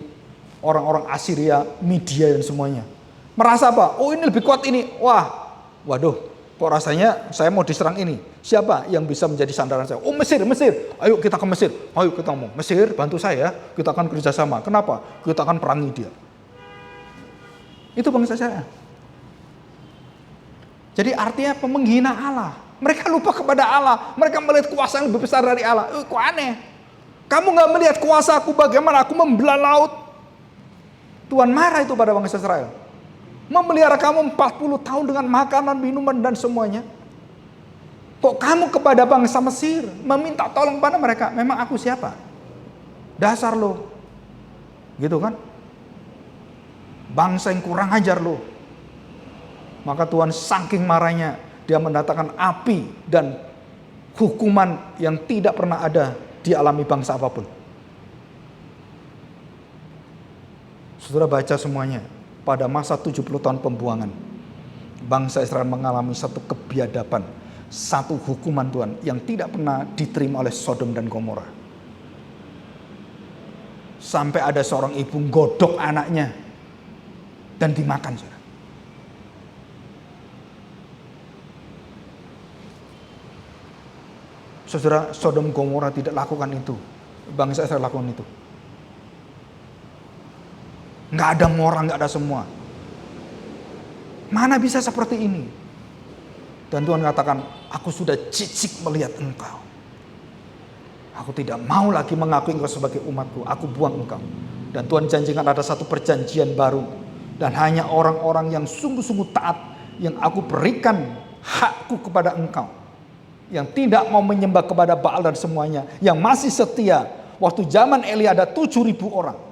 orang-orang Assyria, Media dan semuanya. Merasa apa? Oh, ini lebih kuat ini. Wah, waduh, kok rasanya saya mau diserang ini. Siapa yang bisa menjadi sandaran saya? Oh, Mesir. Ayo kita ke Mesir. Ayo kita mau. Mesir, bantu saya. Kita akan kerjasama. Kenapa? Kita akan perangi dia. Itu bangsa saya. Jadi artinya menghina Allah. Mereka lupa kepada Allah. Mereka melihat kuasa yang lebih besar dari Allah. Kok aneh? Kamu gak melihat kuasa aku bagaimana? Aku membelah laut. Tuhan marah itu pada bangsa Israel. Memelihara kamu 40 tahun dengan makanan, minuman, dan semuanya. Kok kamu kepada bangsa Mesir meminta tolong pada mereka? Memang aku siapa? Dasar lo. Gitu kan? Bangsa yang kurang ajar lo. Maka Tuhan saking marahnya, dia mendatangkan api dan hukuman yang tidak pernah ada dialami bangsa apapun. Saudara baca semuanya. Pada masa 70 tahun pembuangan, bangsa Israel mengalami satu kebiadaban, satu hukuman Tuhan yang tidak pernah diterima oleh Sodom dan Gomora. Sampai ada seorang ibu godok anaknya dan dimakan. Saudara, Sodom Gomora tidak lakukan itu. Bangsa Israel lakukan itu. Nggak ada moral, nggak ada semua. Mana bisa seperti ini? Dan Tuhan katakan, aku sudah jijik melihat engkau. Aku tidak mau lagi mengakui engkau sebagai umatku. Aku buang engkau. Dan Tuhan janjikan ada satu perjanjian baru. Dan hanya orang-orang yang sungguh-sungguh taat, yang aku berikan hakku kepada engkau. Yang tidak mau menyembah kepada Baal dan semuanya. Yang masih setia. Waktu zaman Eli ada 7.000 orang.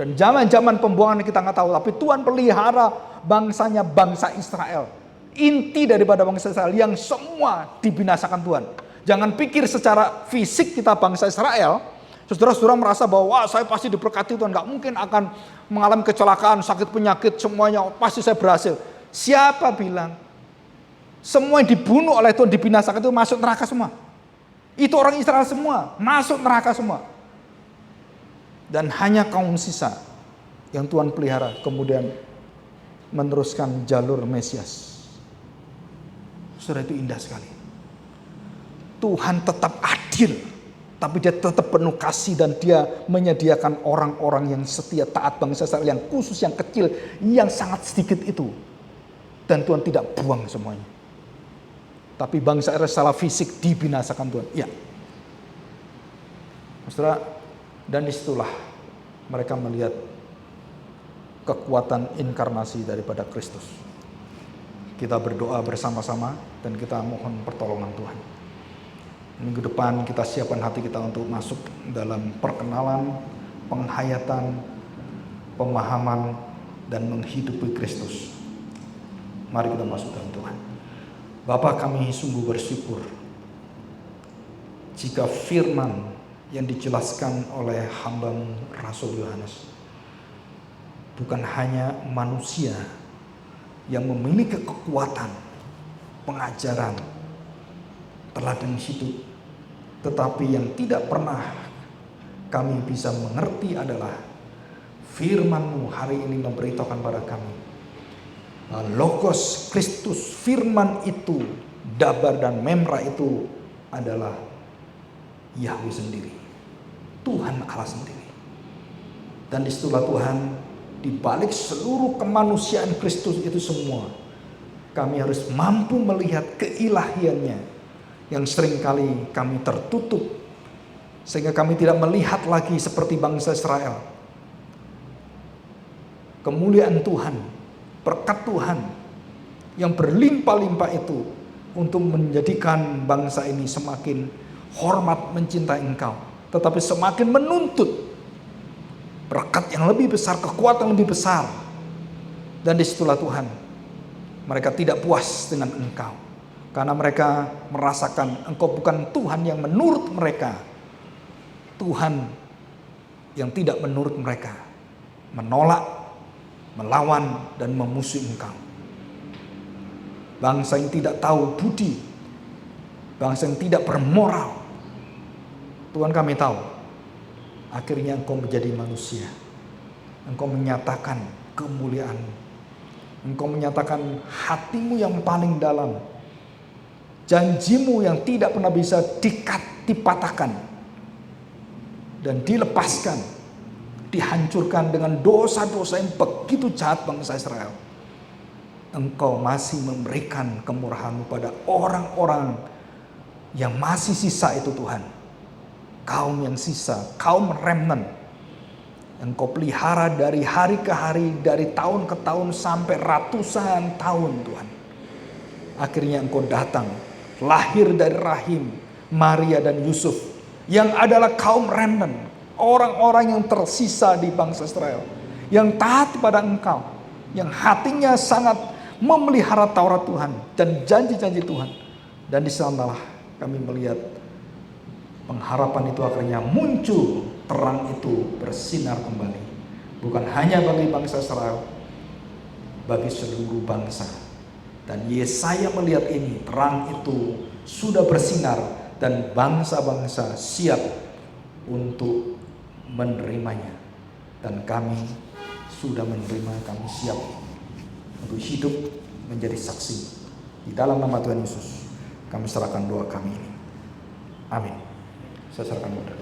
Dan zaman-zaman pembuangan kita nggak tahu. Tapi Tuhan pelihara bangsanya, bangsa Israel. Inti daripada bangsa Israel yang semua dibinasakan Tuhan. Jangan pikir secara fisik kita bangsa Israel. Saudara-saudara merasa bahwa wah, saya pasti diberkati Tuhan. Nggak mungkin akan mengalami kecelakaan, sakit penyakit, semuanya pasti saya berhasil. Siapa bilang? Semua yang dibunuh oleh Tuhan, dibinasakan itu masuk neraka semua. Itu orang Israel semua, masuk neraka semua. Dan hanya kaum sisa yang Tuhan pelihara kemudian meneruskan jalur Mesias. Saudara, itu indah sekali. Tuhan tetap adil, tapi dia tetap penuh kasih dan dia menyediakan orang-orang yang setia taat bangsa Israel yang khusus, yang kecil, yang sangat sedikit itu. Dan Tuhan tidak buang semuanya. Tapi bangsa Israel secara fisik dibinasakan Tuhan. Ya. Saudara, dan disitulah mereka melihat kekuatan inkarnasi daripada Kristus. Kita berdoa bersama-sama dan kita mohon pertolongan Tuhan. Minggu depan kita siapkan hati kita untuk masuk dalam perkenalan, penghayatan, pemahaman, dan menghidupi Kristus. Mari kita masuk dalam Tuhan. Bapa, kami sungguh bersyukur jika firman yang dijelaskan oleh hamba-Mu Rasul Yohanes bukan hanya manusia yang memiliki kekuatan, pengajaran, teladan hidup, tetapi yang tidak pernah kami bisa mengerti adalah firman-Mu hari ini memberitahukan pada kami, Logos Kristus, firman itu, Dabar dan Memra itu adalah Yahweh sendiri, Tuhan Allah sendiri. Dan disitulah Tuhan, di balik seluruh kemanusiaan Kristus itu semua, kami harus mampu melihat keilahiannya yang seringkali kami tertutup, sehingga kami tidak melihat lagi seperti bangsa Israel. Kemuliaan Tuhan, berkat Tuhan yang berlimpah-limpah itu untuk menjadikan bangsa ini semakin hormat mencintai Engkau, tetapi semakin menuntut berkat yang lebih besar, kekuatan lebih besar. Dan disitulah Tuhan, mereka tidak puas dengan Engkau, karena mereka merasakan Engkau bukan Tuhan yang menurut mereka, Tuhan yang tidak menurut mereka, menolak, melawan, dan memusuhi Engkau. Bangsa yang tidak tahu budi, bangsa yang tidak bermoral. Tuhan, kami tahu akhirnya Engkau menjadi manusia. Engkau menyatakan kemuliaan-Mu. Engkau menyatakan hati-Mu yang paling dalam. Janji-Mu yang tidak pernah bisa dipatahkan dan dilepaskan, dihancurkan dengan dosa-dosa yang begitu jahat bangsa Israel. Engkau masih memberikan kemurahan-Mu pada orang-orang yang masih sisa itu, Tuhan. Kaum yang sisa, kaum remnant. Engkau pelihara dari hari ke hari, dari tahun ke tahun sampai ratusan tahun, Tuhan. Akhirnya Engkau datang, lahir dari rahim Maria dan Yusuf, yang adalah kaum remnant, orang-orang yang tersisa di bangsa Israel, yang taat pada Engkau, yang hatinya sangat memelihara Taurat Tuhan dan janji-janji Tuhan. Dan di sanalah kami melihat pengharapan itu akhirnya muncul, terang itu bersinar kembali. Bukan hanya bagi bangsa Israel, bagi seluruh bangsa. Dan Yesaya melihat ini, terang itu sudah bersinar dan bangsa-bangsa siap untuk menerimanya. Dan kami sudah menerima, kami siap untuk hidup menjadi saksi. Di dalam nama Tuhan Yesus kami serahkan doa kami ini. Amin. Saya serahkan kepada